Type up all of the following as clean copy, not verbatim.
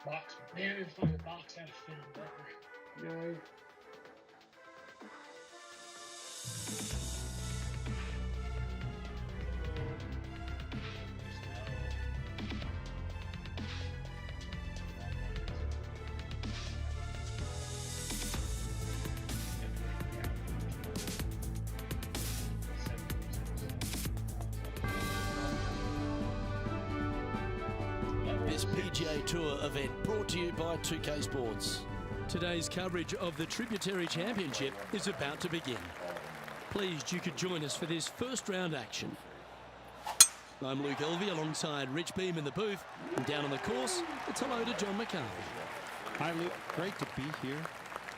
Box. Man, it's like a box out of spinning rubber. Yay. This PGA Tour event brought to you by 2K Sports. Today's coverage of the Tributary Championship is about to begin. Pleased you could join us for this first round action. I'm Luke Elvey alongside Rich Beam in the booth, and down on the course, it's hello to John McCarthy. Hi Luke, great to be here.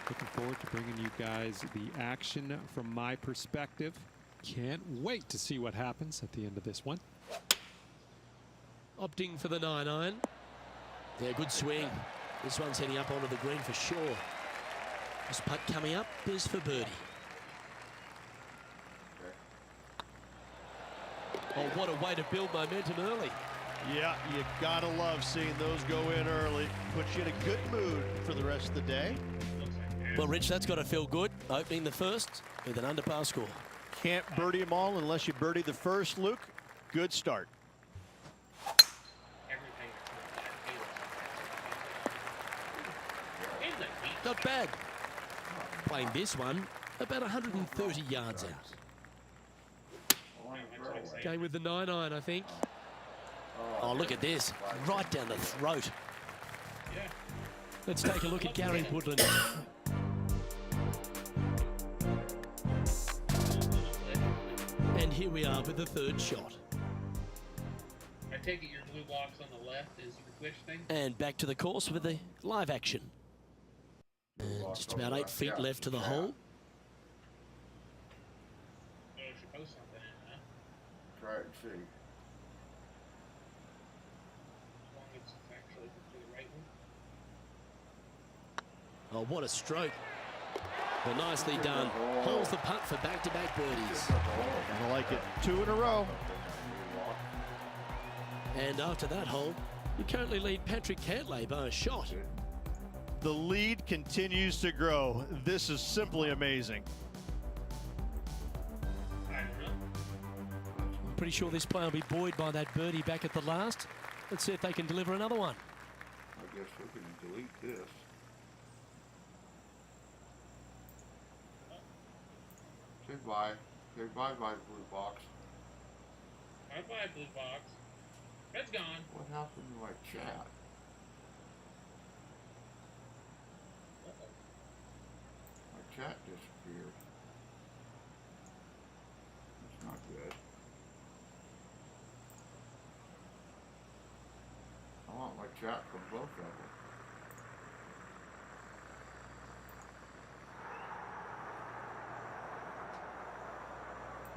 Looking forward to bringing you guys the action from my perspective. Can't wait to see what happens at the end of this one. Opting for the 9-iron. Yeah, good swing. This one's heading up onto the green for sure. This putt coming up is for birdie. Oh, what a way to build momentum early. Yeah, you gotta love seeing those go in early. Puts you in a good mood for the rest of the day. Well, Rich, that's got to feel good. Opening the first with an under-par score. Can't birdie them all unless you birdie the first, Luke. Good start. Not bad. Playing this one about 130 yards out. Going with the 9-iron, I think. Oh, look at this. Right down the throat. Let's take a look at Gary Woodland. And here we are with the third shot. I take it your blue box on the left is your Twitch thing? And back to the course with the live action. And just about 8 feet left to the hole. Oh, you should post something in, huh? Try it and see. As long as it's actually to the right one. Oh, what a stroke. Well, nicely done. Holds the putt for back-to-back birdies. I like it. 2 in a row. And after that hole, you currently lead Patrick Cantlay by a shot. The lead continues to grow. This is simply amazing. I don't know. I'm pretty sure this player will be buoyed by that birdie back at the last. Let's see if they can deliver another one. I guess we can delete this. Say bye. Say bye-bye, blue box. Bye-bye, blue box. Red's gone. What happened to my chat? My chat disappeared. That's not good. I want my chat from both of them.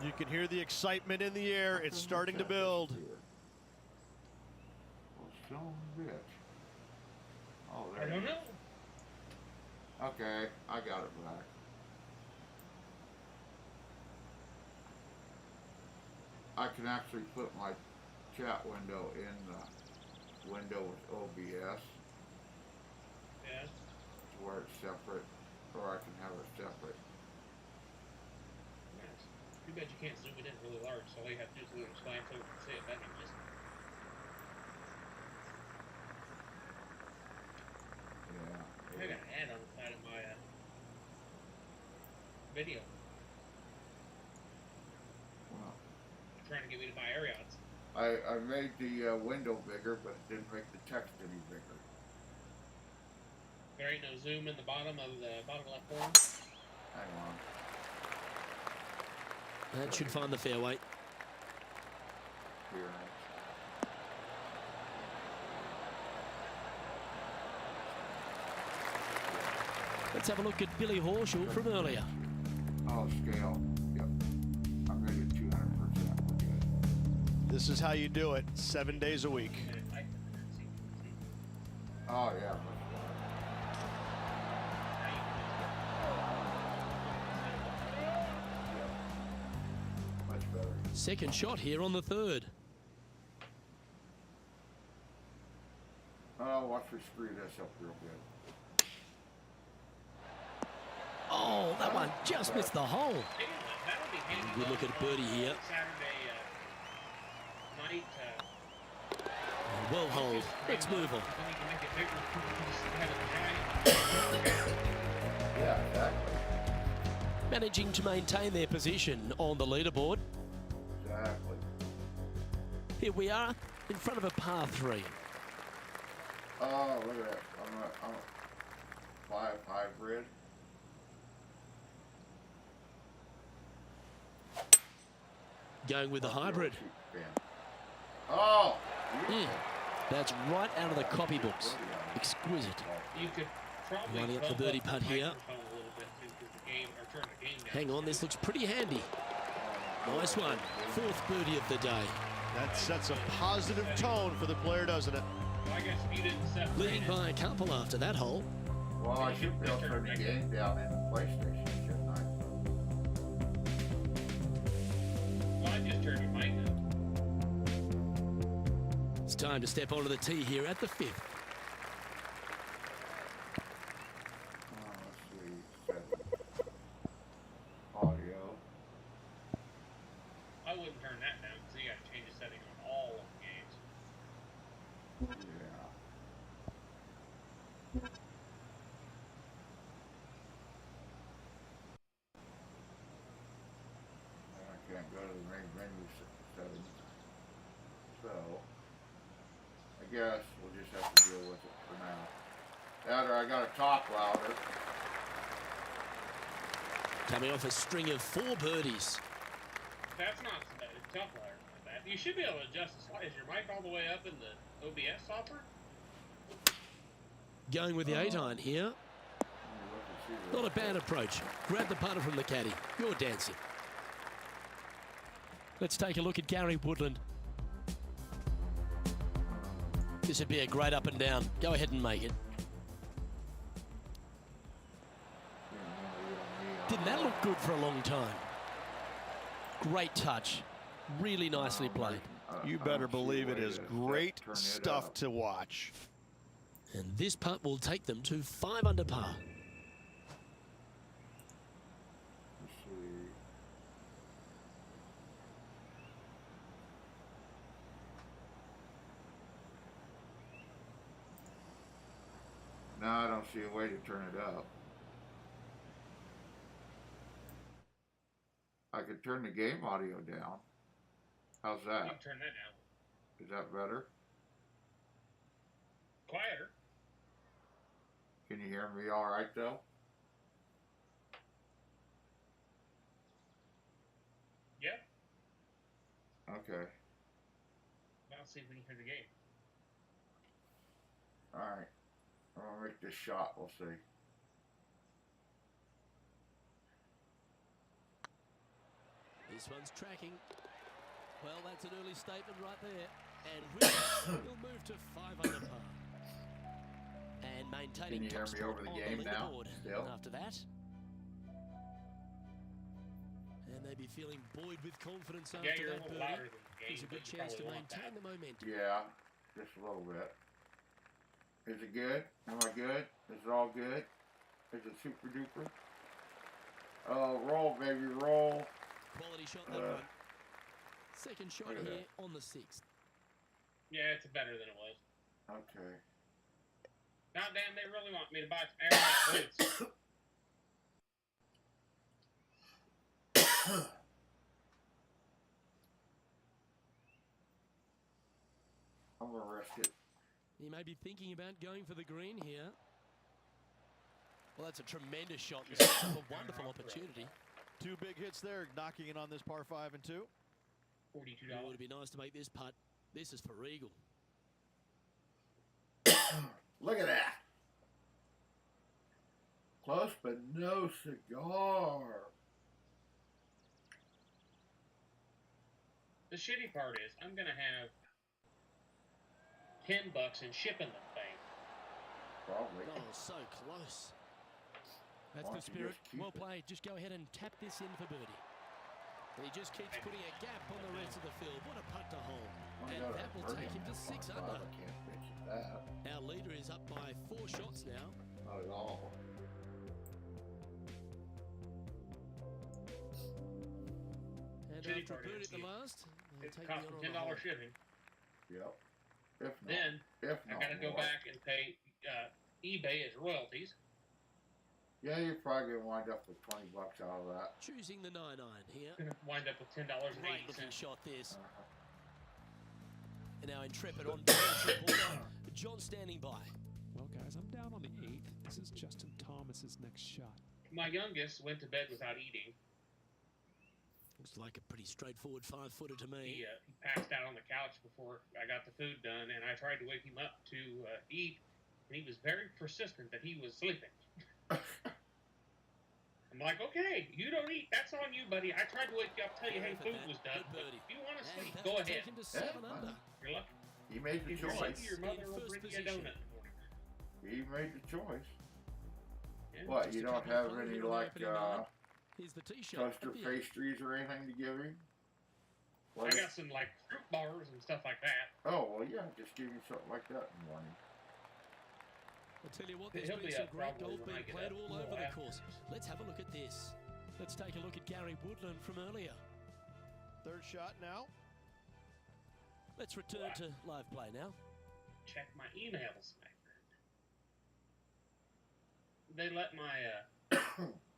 You can hear the excitement in the air. It's starting to build. Well, son of a bitch. Oh, I there don't it is. know. Okay, I got it back. I can actually put my chat window in the window with OBS Yeah. to where it's separate, or I can have it separate. Nice. Too bad you can't zoom it in really large, so all you have to do is leave it slant so you can see it. That'd be nice. Yeah. I got an ad on the side of my video. Well, Trying to get me to buy Ariats. I made the window bigger, but it didn't make the text any bigger. There ain't no zoom in the bottom of the bottom left corner. Hang on. That should find the fairway. Here. Let's have a look at Billy Horschel from earlier. Oh, scale. Yep. I made it 200%. We're good. This is how you do it 7 days a week. Oh, yeah. Much better. Second shot here on the third. Oh, Oh, watch me screw this up real good. Oh, that one just missed the hole. That'll be handy. Good look at birdie here. Saturday night. Well hold. Let's move on. Then you can make it bigger. Just have it giant. Yeah, exactly. Managing to maintain their position on the leaderboard. Exactly. Here we are in front of a par 3. Oh, look at that. I'm a hybrid. Going with the hybrid. Oh! That's right out of the copybooks. Exquisite. You could probably Lining up the birdie putt here. Hang on, this looks pretty handy. Nice one. 4th birdie of the day. That sets a positive tone for the player, doesn't it? Well, I guess if you didn't set Leading by a couple after that hole. Well, I should be able to turn the game down in the PlayStation, shouldn't I? Well, I just turned your mic up. It's time to step onto the tee here at the 5th. Let's see. Audio. I wouldn't turn that down because you got to change the setting on all of the games. Yeah. I can't go to the main menu settings. So, I guess we'll just have to deal with it for now. That or I gotta talk louder. Coming off a string of 4 birdies. That's not so bad. It's tough louder like that. You should be able to adjust the slide. Is your mic all the way up in the OBS software? Going with the 8-iron here. Not a bad approach. Grab the putter from the caddy. You're dancing. Let's take a look at Gary Woodland. This would be a great up and down. Go ahead and make it. Didn't that look good for a long time? Great touch. Really nicely played. You better believe it is great stuff to watch. And this putt will take them to 5 under par. Let's see. No, I don't see a way to turn it up. I could turn the game audio down. How's You that? can turn that down. Is that better? Quieter. Can you hear me all right though? Yep. Okay. Now let's see if we can hear the game. Alright. I'm gonna make this shot, we'll see. This one's tracking. Well, that's an early statement right there. And we'll move to 5 under par. And maintaining Can you hear top me spot over the on game now, leaderboard. still? And after that. And they be feeling buoyed with confidence after Yeah, you're a that little birdie. louder than the game. There's a good but you chance to probably want maintain that. the momentum. Yeah, just a little bit. Is it good? Am I good? Is it all good? Is it super duper? Oh, roll, baby, roll. Quality shot that one. Second shot look at here on the 6th. Yeah, it's better than it was. Okay. God damn, they really want me to buy some air boots. I'm gonna risk it. He may be thinking about going for the green here. Well, that's a tremendous shot. This is a wonderful opportunity. 2 big hits there, knocking in on this par 5 and 2. $42. It would be nice to make this putt. This is for eagle. Look at that. Close, but no cigar. The shitty part is, I'm gonna have $10 in shipping the thing. Probably. Oh, so close. That's Why the don't you spirit. just keep Well it? played. Just go ahead and tap this in for birdie. And he just keeps putting a gap on the rest of the field. What a putt to hold. I And got a that will birdie take him on to that 6 par under. five, I can't pitch it. that. Our leader is up by 4 shots now. Not at all. And Shitty after a part birdie is at the last, they'll It take cost the me honor on the hole. $10 shipping. Yep. If not, Then if I not gotta go more. back and pay eBay as royalties. Yeah, you're probably gonna wind up with $20 out of that. Choosing the 9-iron here. Gonna wind up with Great looking $10.80. shot this. Uh-huh. And now intrepid on triple. John standing by. Well, guys, I'm down on the 8th. This is Justin Thomas's next shot. My youngest went to bed without eating. Looks like a pretty straightforward 5-footer to me. He passed out on the couch before I got the food done, and I tried to wake him up to eat, and he was very persistent that he was sleeping. I'm like, okay, you don't eat. That's on you, buddy. I tried to wake you up, tell you, hey, food was done. Good birdie. If you want to And sleep, that go will ahead. take him to 7 under. You're lucky. He made the If you're lucky, choice. your mother In will first bring you a position. donut in the morning. He made the choice. Yeah. What, Just you a don't couple of have holes any in the like opening nine. Here's the tee shot. toaster pastries or anything to give him? I What? got some like fruit bars and stuff like that. Oh, well, yeah, just give him something like that in the morning. I'll tell you what, there's He'll been be some up great probably golf when I being get played up. all Well, over the after course. this. Let's have a look at this. Let's take a look at Gary Woodland from earlier. Third shot now. Let's return to live play now. Check my emails, my friend. They let my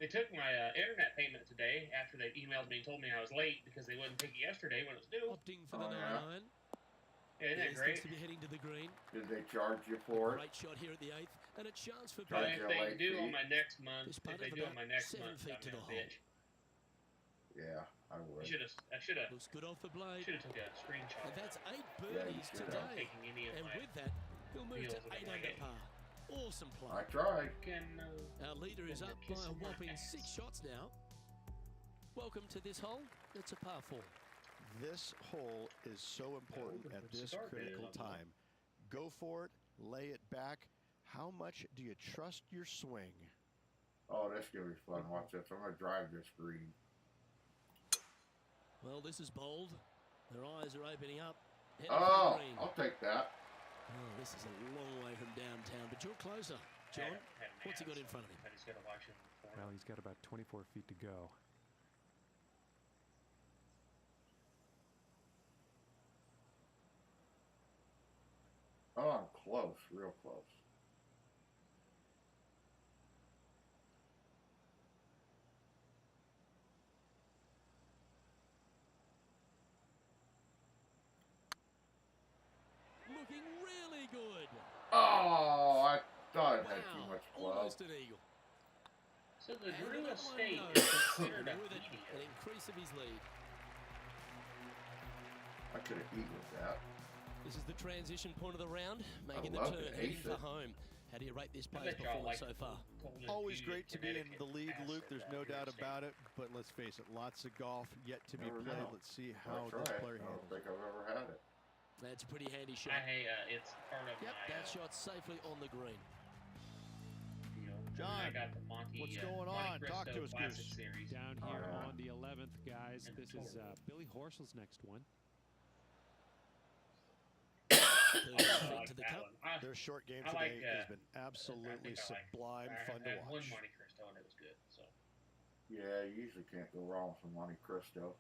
they took my internet payment today after they emailed me and told me I was late because they wouldn't take it yesterday when it was due. Opting for the Oh, yeah. 9-iron. Yeah, isn't that Yes, great? looks to be heading to the green. Did they charge you for it? Great shot here at the 8th, and a chance for Charge But birdie. you if a they late do fee? on my next month, This if putt they of do on about my next 7 month, feet I'm to the a hole. bitch. Yeah, I I would. should have Looks good off the blade. took a screenshot. And that's 8 you birdies should have. today. Taking any of And my with that, he'll move deals to in 8 my under game. par. Awesome I play. tried. Can, Our leader is You're up by a kissing my whopping ass. 6 shots now. Welcome to this hole. It's a par 4. This hole is so important Oh, at the this Cigar critical bit on the- time. Go for it, lay it back. How much do you trust your swing? Oh, that's gonna be fun. Watch this. I'm gonna drive this green. Well, this is bold. Their eyes are opening up. Heading for the Oh, green. I'll take that. Oh, this is a long way from downtown, but you're closer. John, what's he got in front of him? I just gotta watch him perform. Well, he's got about 24 feet to go. Oh, I'm close. Real close. Looking really good. Oh, I thought it had too Wow, much club. almost an eagle. So the And Drew another Estate one is goes. considered a And with it, an medium. increase of his lead. I could have eaten with that. This is the transition point of the round, making the love turn, to heading ace for it. home. How do you rate this I player's bet y'all performance like so far? cold Always infusion great to be in Connecticut the lead, acid Luke. There's that no Drew doubt Estate. about it. But let's face it, lots of golf yet to be Never played. know. Let's see I'll how try this it. player I handles don't it. think I've ever had it. That's a pretty handy shot. It's part of Yep, my, that shot safely on the green. you know, John, I got the Monte, what's going Monte on? Talk Cristo to us, Classic Goose. Series. Down here Alright. on the 11th, guys. And This is total. Billy Horschel's next one. 30 I feet like to the that cup. one. Their short game I like, today has been absolutely sublime fun to I had one watch. Monte Cristo and it was good. So Yeah, you usually can't go wrong with Monte Cristo.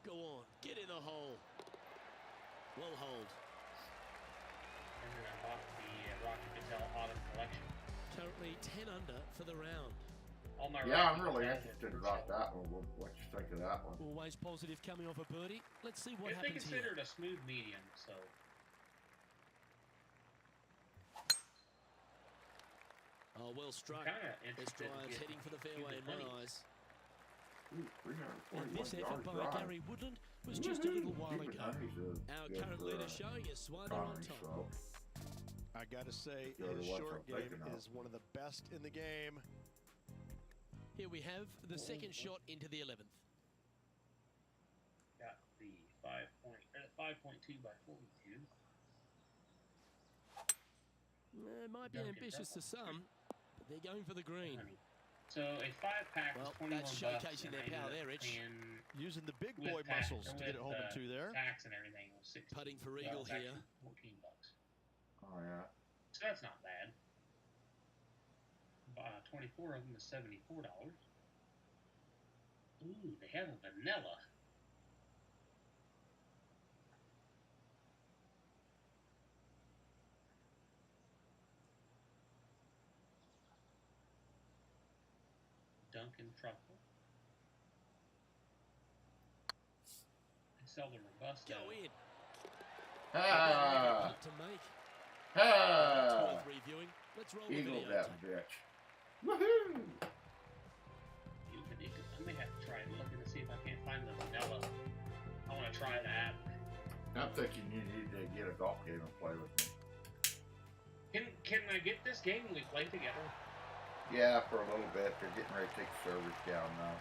Go on, get in the hole. Well hold. and then I bought the Rocky Patel Autumn Collection. Currently 10 under for the round. All my Yeah, I'm Rocky really Patels are interested for about sale. that one. What you think of that one? Always positive coming off a birdie. Let's see what If they happens consider here. it a smooth medium, so Oh, well struck. kind of This interested. in drive's getting heading for the to fairway in money. my eyes. Ooh, And this 341 effort yard by drive. Gary Woodland was just a little while Keep it ago. on. He's a Our good current for, leader showing us why they're on Connery, top. so I got to say, Go to his what short I'm game thinking of. is one of the best in the game. Here we have the second shot into the 11th. Got the 5.2 by 42. It might be Don't get ambitious to trouble. some, but they're going for the green. Honey. So a 5-pack Well, is 21 that's bucks. showcasing and their I power ended there, up Rich. paying Using the big with boy tax- muscles to get it home in two there. Tax and everything was 16. Putting for Well, eagle it's actually here. 14 bucks. Oh yeah. So that's not bad. 24 of them is $74. Ooh, they have a vanilla. Dunkin' Truffle. They sell the Robusto. Go in. Ah! To make. Ah! That's worth reviewing. Let's roll the Eagle video that tape. bitch. Woohoo! I may have to try looking to see if I can't find the vanilla. I want to try that. I'm thinking you need to get a golf game and play with me. Can I get this game and we play together? Yeah, for a little bit. They're getting ready to take the servers down now.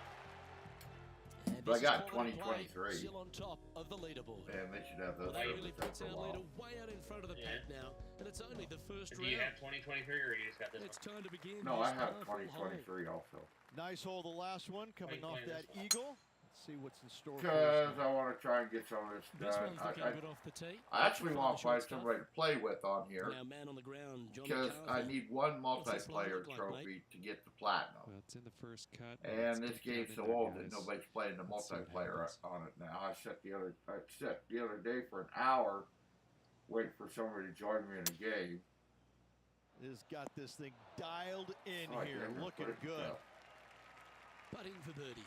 And But I this got is quality play, 2023. Still on top of the leaderboard. And they should have those Well, that servers really up puts for a our while. leader way out in front of the pack now, and it's only the first Do you round. have 2023 or you just got this It's one? time to begin. No, this I have powerful hole. 2023 also. Nice hole, the last one, coming off playing that this one? eagle. Let's see what's in store for Because us. I want to try and get some of this This done. one's looking good off the tee. I actually want to find Short stuff. somebody to play with on here. Now, man on the ground, John Because I McCarthy. need one What's this line multiplayer look like, trophy to get the platinum. Well, it's in the first cut. And Let's this get down game's in so there, old that guys. nobody's playing the Let's see what multiplayer happens. on it now. I set the other day for an hour, waiting for somebody to join me in a game. Has got this thing dialed in Oh, here, damn it, looking what is good. that? Putting for birdie.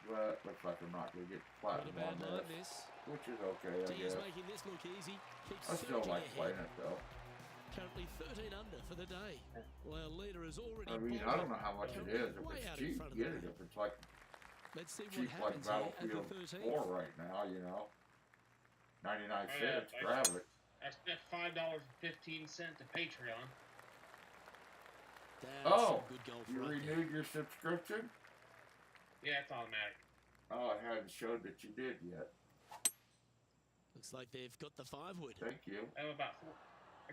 But looks like I'm not going to get the Not a platinum bad on line, this, this. which is okay, I Tees guess. making this look easy. Keeps I still surging like ahead. playing it though. Currently 13 under for the day. Well, leader is already. I mean, I don't know how much it is. If Way it's out in cheap, front of get the it. pack. If it's like Let's see what cheap like happens here at the Battlefield 13th. 4 right now, you know. 99 Oh, cents, yeah, grab it. I spent $5.15 to Patreon. That's Oh, some good golf you right there. renewed your subscription? Yeah, it's automatic. Oh, it hadn't showed that you did yet. Looks like they've got the 5-wood. Thank you. I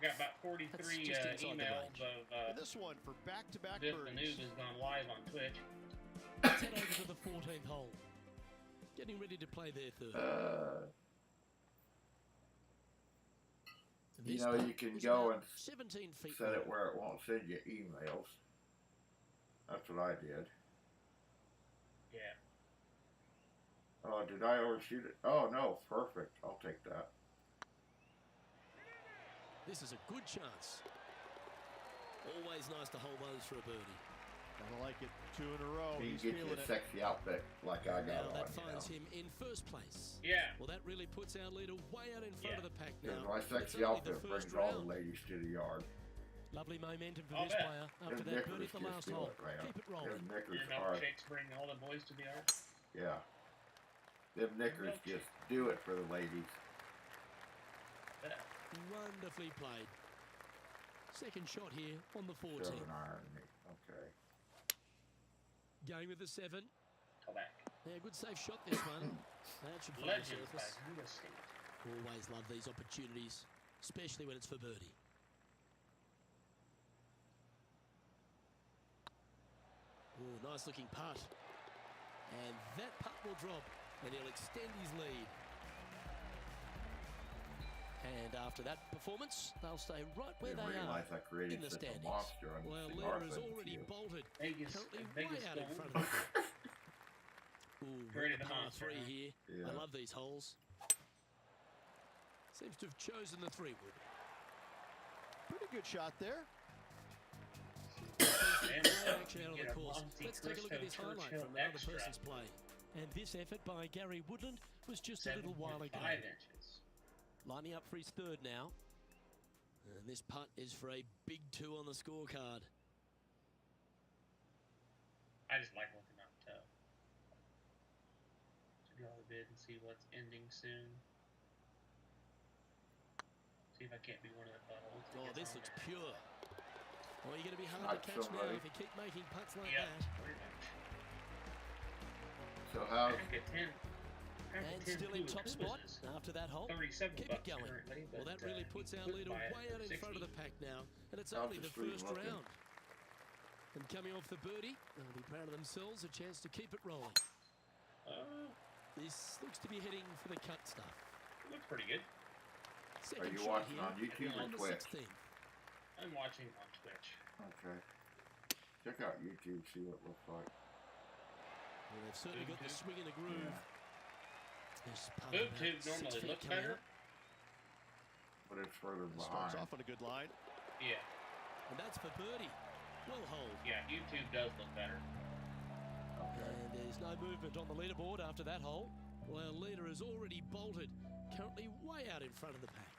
got about 43 just inside the emails range. of And this one for back-to-back Biff the birdies. Noob has gone live on Twitch. Let's head over to the 14th hole. Getting ready to play their third. You This know, putt you can is go about and 17 feet set it long. where it won't send you emails. That's what I did. Yeah. Oh, did I overshoot it? Oh, no, perfect. I'll take that. This is a good chance. Always nice to hold those for a birdie. I like it. 2 in a row. You He's get feeling your it. sexy outfit like I got Now on, that you finds know. him in first place. Yeah. Well, that really puts our leader way out in front of the pack now. Because my It's sexy only the outfit first brings all the round. ladies to the yard. Lovely momentum for I'll this bet. player after Them that birdie knickers at the just last do hole. it, man. Keep it Them rolling. knickers Your are, milkshakes bring all the boys to the yard. yeah. Them knickers just do it for the ladies. Yeah. Wonderfully played. Second shot here on the 14. 7 iron me. Okay. Going with the 7. Go back. Yeah, good safe shot this one. That should find the Legends by surface. Real Estate. Always love these opportunities, especially when it's for birdie. Oh, nice looking putt. And that putt will drop, and he'll extend his lead. And after that performance, they'll stay right where Didn't they are realize I created in the such a standings. monster on Well, the cigar leader is thing already too. bolted, Vegas, currently Vegas way out in Gold. front of them. Ooh, Created what a the par monster, 3 huh? here. Yeah. I love these holes. Seems to have chosen the 3-wood. Pretty good shot there. And Action out on get the a course. Monte Let's take a look at this Cristo highlight Churchill from another Extra. person's play. And this effort by Gary Woodland was just a little while ago. 7.5 inches. Lining up for his third now. And this putt is for a big 2 on the scorecard. I just like looking up to go a bit and see what's ending soon. See if I can't be one of the buttholes. that Oh, gets this on looks there. pure. Well, you're going to be hard Like to catch somebody. now if you keep making putts like Yeah, that. pretty much. So how? Crack at 10. Crack at And 10 still in too. top Who spot is this? after that hole. 37 Keep it bucks going. currently, Well, but, that really you puts our could leader buy it way for out in front of 60. the pack now. And it's How's only the the stream first looking? round. And coming off the birdie, they'll be proud of themselves, a chance to keep it rolling. This looks to be heading for the cut stuff. Looks pretty good. Second Are you shot watching here on YouTube or on the Twitch? 16th. I'm watching on Twitch. Okay. Check out YouTube, see what it looks like. Well, they've certainly got the swing and the groove. Yeah. This putt Boob about tube 6 normally feet looks coming better. out. But it's further Starts behind. off on a good line. Yeah. And that's for birdie. Well hold. Yeah, YouTube does look better. Okay. And there's no movement on the leaderboard after that hole. Well, our leader has already bolted, currently way out in front of the pack.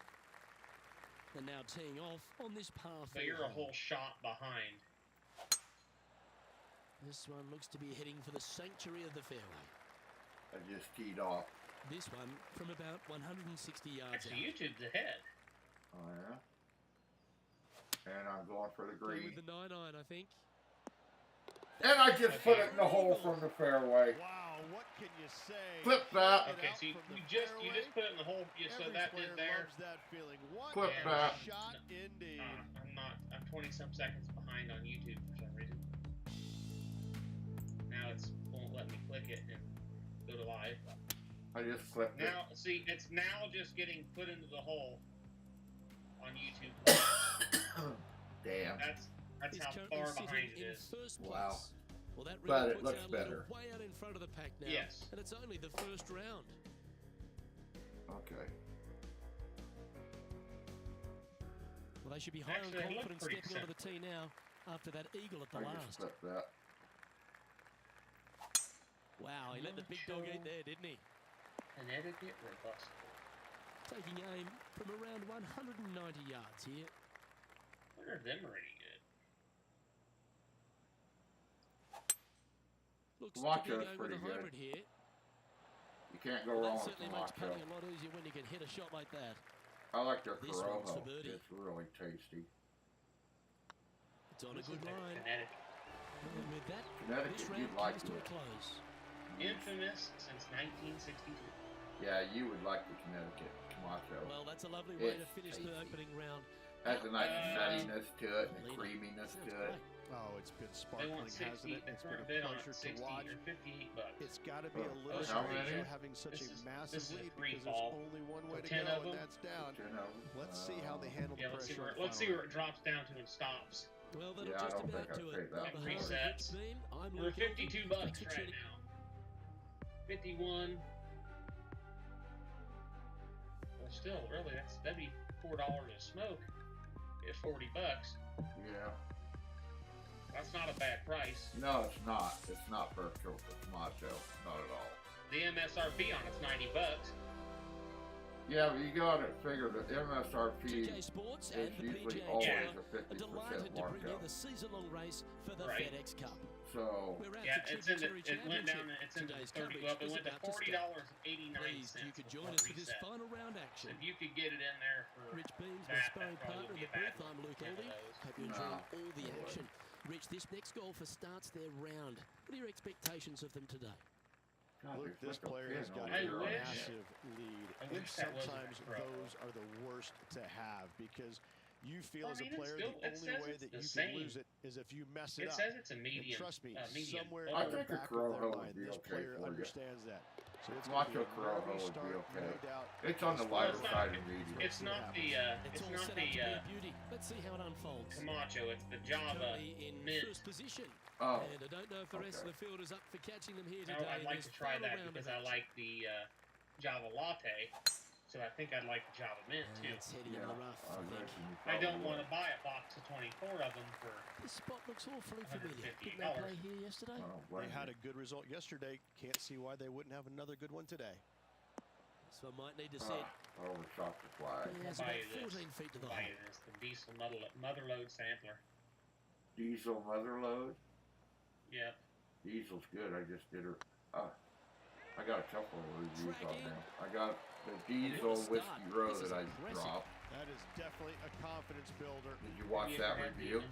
And now teeing off on this par 4 But you're a hole. whole shot behind. This one looks to be heading for the sanctuary of the fairway. I just teed off. This one from about 160 yards Actually, out. YouTube's ahead. Oh, yeah? And I'm going for the Play green. with the 9-iron, I think. And I just put it in the hole from the fairway. Wow, what can you say? Clip that. Okay, so you just put it in the hole. So Every that player did there. loves that feeling. What Clip a that. shot indeed. I'm 20-some seconds behind on YouTube for some reason. Now it won't let me click it and go to live. I just clipped it. Now, see, it's now just getting put into the hole on YouTube. Damn. That's He's how currently far sitting behind it in is. first place. Wow. Well, that But really it puts looks our leader better. way out in front of the pack now. Yes. And it's only the first round. Okay. Well, they should be high Actually, it on looked confidence pretty stepping onto the tee now after that eagle at the I just last. clipped that. Wow, he let the big dog eat there, didn't he? Connecticut robust. Taking aim from around 190 yards here. I wonder if them are any good. Looks Camacho's to be going with pretty a good. hybrid here. You can't go Well, wrong that with certainly makes Camacho. putting a lot easier when you can hit a shot like that. I like their This one's for Corojo. birdie. It's really tasty. It's on a This good is line. Connecticut. And with that, Connecticut, this you'd round like comes to a it. close. Infamous since 1962. Yeah, you would like the Connecticut Camacho. Well, that's a lovely way to It's finish the tasty. opening round. Has a nice Uh, nuttiness to it and a Leader. creaminess Sounds to it. great. Oh, it's been They sparkling, want hasn't 60. it? The It's been a current bid on pleasure it, to 60 watch. or 58 bucks. It's got to be a Oh, little how strange many? having such This a is massive a lead free because there's fall. only one way For to 10 go, of and them? that's down. You know, Let's see how they handle Yeah, the let's see pressure. where on the let's see final where it drops down to and stops. Well, that'll Yeah, I just don't about think I'd do take it. that On one. behalf of Resets. Rich Beam, I'm We're Luke Elvey. 52 bucks Thanks for right tuning now. 51. Well, still, really, that'd be $4 a smoke. It's 40 bucks. Yeah. That's not a bad price. No, it's not. It's not for a Camacho. Not at all. The MSRP on it's 90 bucks. Yeah, but you gotta figure that MSRP PGA Sports is and the usually PGA always Tour a are 50% delighted to bring you markup. the season-long race for the Right. FedEx Cup. So, We're at Yeah, the it's in the, Tributary it went down. Championship. It's in the Today's 30. coverage Well, it is went to about to start. $40.89. Pleased you could join us for this final round action. If you could get it in there for Rich Beams, my that, sparring that probably partner in would the be a bad booth. I'm Luke 10 of Elvey. those. Hope you're No. enjoying all the No action. Rich, this next golfer starts their round. What are your expectations of them today? God, Luke, there's this like a player pin has got over I a here on wish. the massive lead. I And wish that wasn't sometimes a pro. those are the worst to have because you feel Well, as I a mean, it's player still- the it only says way it's that the you same. can lose it is if you mess it It up. says it's a And medium. trust me, medium. somewhere I in the think a back of their Corojo would mind, be this okay player for you. understands that. So it's going to be Macho a Corojo nervy would be start, okay. no doubt. It's on the This lighter Well, it's side not- of medium. It's not the It's it's all not set up to be the a beauty. Let's see how it unfolds. Camacho. It's the Java Currently in Mint. first position. Oh, And I don't know if the rest okay. of the field is up for catching them here No, today. I'd in like this to try final that round because of I action. like the Java Latte. So I think I'd like the Java Mint And too. it's heading yeah. in the rough, I think. reckon you I don't probably want would. to buy a box of 24 of them for. This spot looks awfully familiar. $150. Didn't they play here yesterday? I don't They blame had a you. good result yesterday. Can't see why they wouldn't have another good one today. So I might need to set. I overshot the flag. He has Buy about you this. 14 feet to the Buy hole. this, the Diesel mother load sampler. Diesel mother load. Yep. Diesel's good. I just did her. I got a couple of reviews on Tracking. them. I got the Diesel What a Whiskey start. Row This is that I impressive. dropped. That is definitely a confidence builder. Did you watch You that ever had the, review?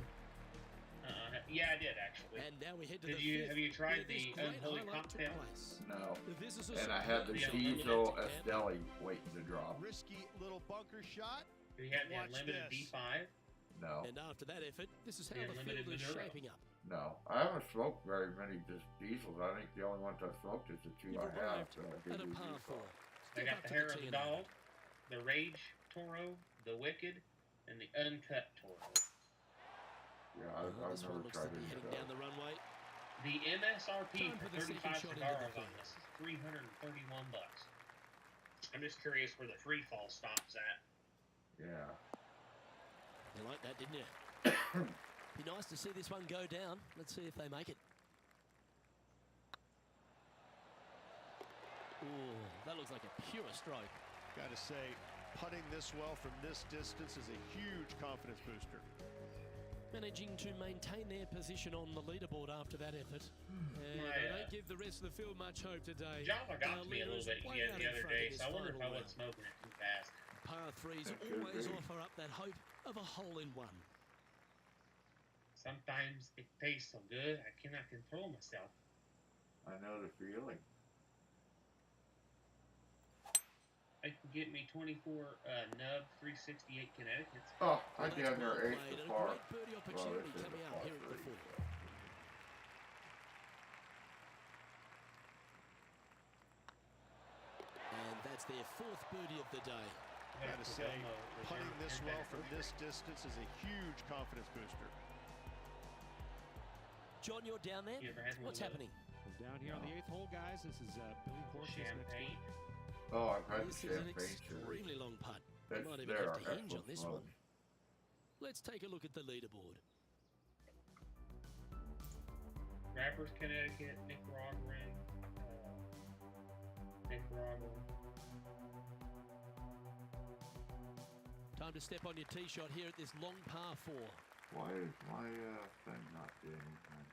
yeah, I did actually. And now we head to Did the you fifth, have you tried where this the great unholy highlight took cocktail? place. No. This is a And I had the superb Yeah, Diesel unlimited Esteli waiting to drop. Risky little bunker shot. Did you have the Watch unlimited this. D5? No. And after that effort, this is how Yeah, the limited field is Maduro. shaping up. No, I haven't smoked very many diesels. I think the only ones I've smoked is the two You've I have. arrived at a par 4. I Step got up the to Hair of tee the and Dog, the Rage Toro, the Wicked, and the Uncut Toro. Yeah, Oh, I've this one never looks to tried be any of heading those. down the runway. The MSRP Time for for the second 35 shot into cigars the on thing. this is $331. I'm just curious where the free fall stops at. Yeah. You like that, didn't you? Be nice to see this one go down. Let's see if they make it. Ooh, that looks like a pure stroke. Got to say, putting this well from this distance is a huge confidence booster. Managing to maintain their position on the leaderboard after that effort. And they don't give the rest of the field much hope today. Java got to me a little bit way out the in other front in day, this so I wonder if I final wasn't smoking it too fast. Par 3s That could always be. offer up that hope of a hole-in-one. Sometimes it tastes so good, I cannot control myself. I know the feeling. I can get me 24 nub 368 Connecticut's. Oh, I Well, down that's there well eighth played, to and a par. great birdie Well, opportunity this is coming a out par here at the 3. 4th. And that's their 4th birdie of the day. Got to say, putting this well from this distance is a huge confidence booster. John, you're down there. You ever had one What's of those? happening? We're down here on the 8th hole, guys. This is Billy Horse's next Champagne. Oh, I've had the This is an champagne too. extremely long putt. You That's might even there. have to hinge on this one. Smoke. Let's take a look at the leaderboard. Rappers, Connecticut, Nicaraguan, Nicaragua. Time to step on your tee shot here at this long par 4. Why is my thing not doing anything?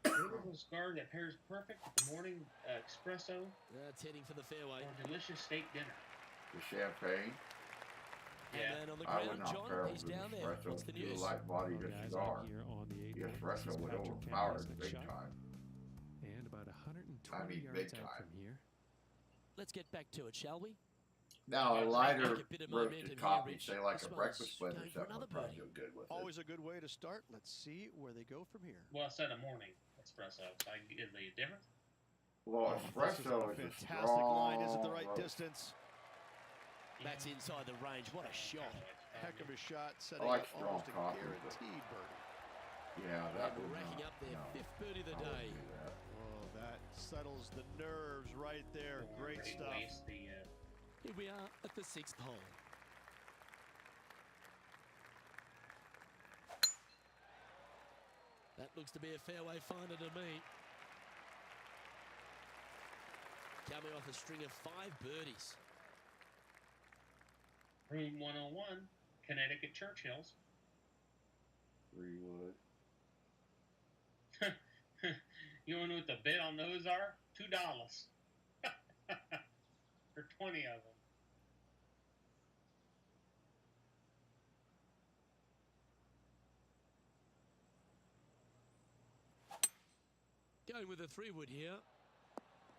Beautiful cigar that pairs perfect with the morning espresso That's heading for the fairway. or delicious steak dinner. The champagne? Yeah. And on the I would ground, not pair John, it he's with down there. espresso. What's the Do news? light body Well, to guys, cigar. I'm here on the 8th The hole. This espresso is would Patrick overpower Kennedy's it next big shot. time. And about 120 I mean, yards big out time. from here. Let's get back to it, shall we? Now, a Make lighter a bit of momentum roasted here, coffee, Rich. say like This a one's breakfast blend or going for something, another would probably birdie. do good with it. Always a good way to start. Let's see where they go from here. Well, I said a morning espresso, so I can get the difference. Well, This is espresso a is a fantastic strong line. Is it the right roast. distance? That's inside the range. What a shot. Heck of a shot, setting like up strong almost a coffee, guaranteed birdie. Yeah, that And would racking not, up their no, 5th birdie of the I wouldn't day. do that. Oh, that settles the nerves right there. Don't Great really stuff. waste the, Here we are at the 6th hole. That looks to be a fairway finder to me. Coming off a string of 5 birdies. Room 101, Connecticut Churchills. 3 wood. You want to know what the bid on those are? $2. For 20 of them. Going with a 3-wood here.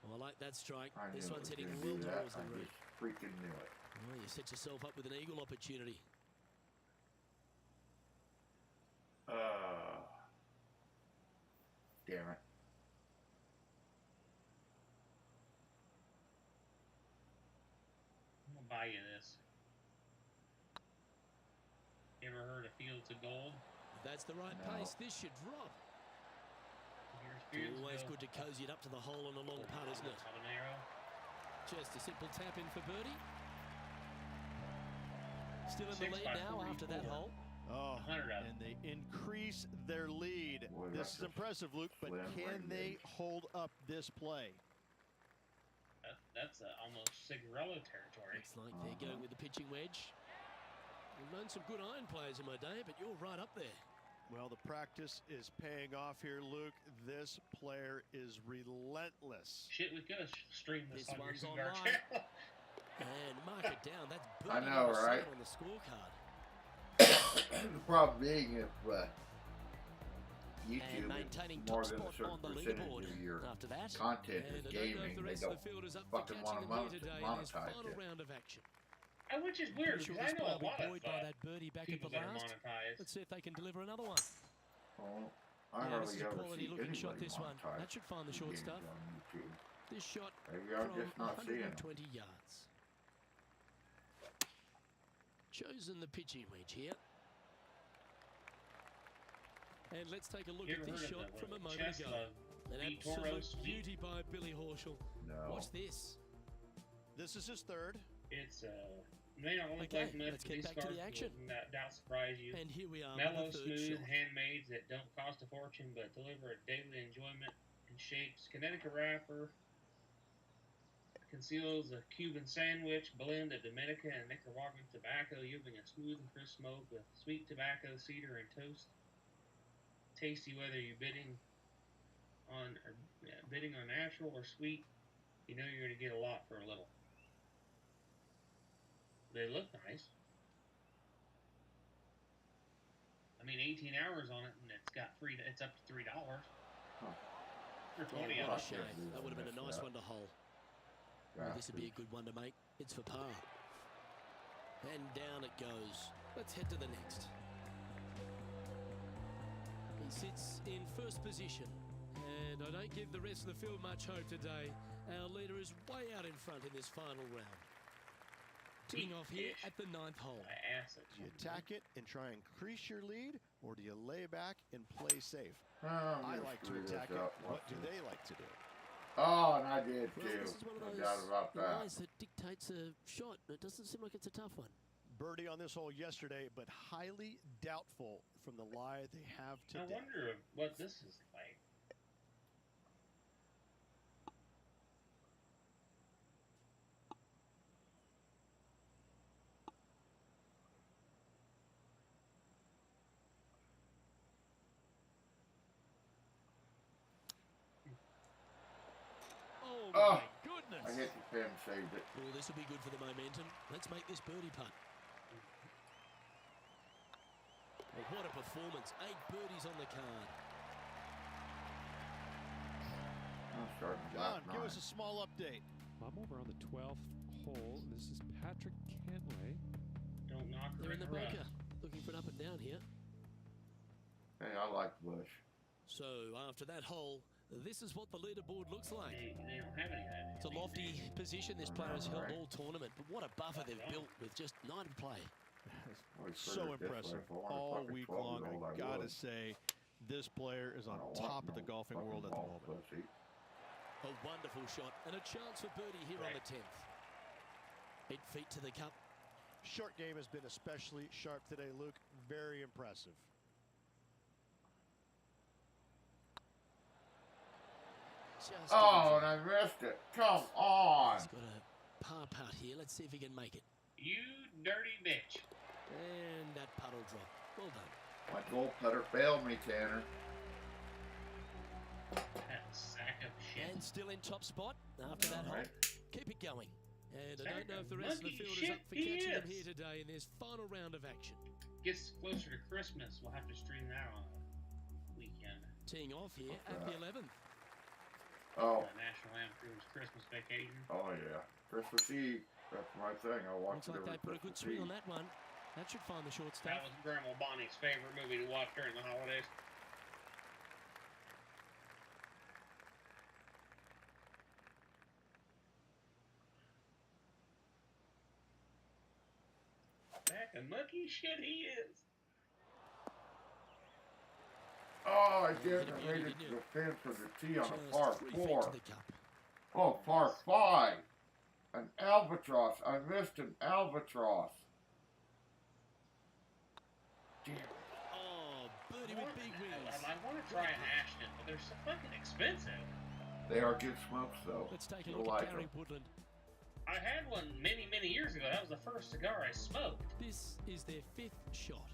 Oh, I like that strike. I This knew one's it was heading gonna well do that. towards the I green. just freaking knew it. Oh, you set yourself up with an eagle opportunity. Damn it. I'm going to buy you this. You ever heard of Fields of Gold? If that's the right No. pace, this should drop. Here's Fields of Always Gold. good to cozy it up to the hole on a long putt, isn't it? Habanero. Just a simple tap in for birdie. Still in the 6 lead by now after that 44. hole. Oh, 100 of and they increase their lead. Boy, This that's is impressive, Luke, but slim can ring they gauge. hold up this play? That's almost Cigarello territory. Looks like they're going with the pitching wedge. We've known some good iron players in my day, but you're right up there. Well, the practice is paying off here, Luke. This player is relentless. Shit, we could have streamed this This on your one's cigar online. channel. And mark it down. That's birdie I know, number 7 right? on the scorecard. The problem being if And YouTube maintaining is more top than a spot certain on the percentage leaderboard. of your After that, content and is I don't know if gaming, the they rest of don't the field is up for fucking catching want them here to today in this monetize final it. round of action. Which is weird, Pretty sure because I this know player a will lot be of buoyed by that birdie back at people the that are last. monetized. Let's see if they can deliver another one. Oh, I Yeah, this hardly is a ever quality see looking shot, anybody this one. monetize That should find the short games stuff. on YouTube. This shot Maybe I'm from just not seeing them. 120 yards. Chosen the pitching wedge here. And let's take a look at this shot from a moment ago. An absolute beauty by Billy Horschel. No. Watch this. This is his third. It's may not only Okay, play let's get back to the action. Doubt surprise you. And here we are Mellow, with the third smooth shot. handmaids that don't cost a fortune but deliver a daily enjoyment in shapes. Connecticut wrapper conceals a Cuban sandwich, blend of Dominican and Nicaraguan tobacco, yielding a smooth and crisp smoke with sweet tobacco, cedar, and toast. Tasty whether you're bidding on natural or sweet. You know you're going to get a lot for a little. They look nice. I mean, 18 hours on it, and it's up to $3 for 20 What a hours. shame. That would have been a nice one to hole. Oh, this would be a good one to make. It's for par. And down it goes. Let's head to the next. He sits in first position. And I don't give the rest of the field much hope today. Our leader is way out in front in this final round. Teeing off here at the 9th hole. Do you attack it and try and increase your lead, or do you lay back and play safe? I'm I gonna like to screw this attack it. up. What do they like to do? Oh, and I did Well, too. this is one of No those doubt about that. lies that dictates a shot. It doesn't seem like it's a tough one. Birdie on this hole yesterday, but highly doubtful from the lie they have I today. wonder what this is like. Oh, my goodness. I hit the pin, saved it. Oh, this will be good for the momentum. Let's make this birdie putt. Oh, what a performance. 8 birdies on the card. I'm starting to John, black give nine. us a small update. I'm over on the 12th hole. This is Patrick Cantlay. Don't knock her They're in the rough. bunker. Looking for an up and down here. Hey, I like Bush. So after that hole, this is what the leaderboard looks like. They don't have any of that. It's a lofty position this player has held all tournament, but what a buffer they've built with just 9 in play. So impressive all week long. I gotta say, this player is on top of the golfing world at the moment. Pussy. A wonderful shot and a chance for birdie here on the 10th. 8 feet to the cup. Short game has been especially sharp today, Luke. Very impressive. Just Oh, and I missed it. Come on. He's got a par putt here. Let's see if he can make it. You dirty bitch. And that putt will drop. Well done. My goal putter failed me, Tanner. That sack of shit. And still in top spot after that hole. Alright. Keep it going. And I Sack don't know of if the rest of the monkey field is shit up for he catching him is. here today in this final round of action. Gets closer to Christmas. We'll have to stream that on the weekend. Teeing off here at the 11th. Oh, National Lampoon's Christmas Vacation. oh yeah. Christmas Eve. That's my thing. I watch Looks it like every they put a good Christmas swing Eve. on that one. That should find the short stuff. That was Grandma Bonnie's favorite movie to watch during the holidays. Sack of monkey shit he is. Oh, I did. Hit a I beauty, made it didn't to you? the fence of the tee on a Just par 3 feet 4. to the cup. Oh, par 5. An albatross. I missed an albatross. Damn. Oh, birdie with big wings. I want to try an Ashton, but they're so fucking expensive. They are good smokes, though. Let's take a You'll look like at Gary 'em. Woodland. I had one many, many years ago. That was the first cigar I smoked. This is their 5th shot.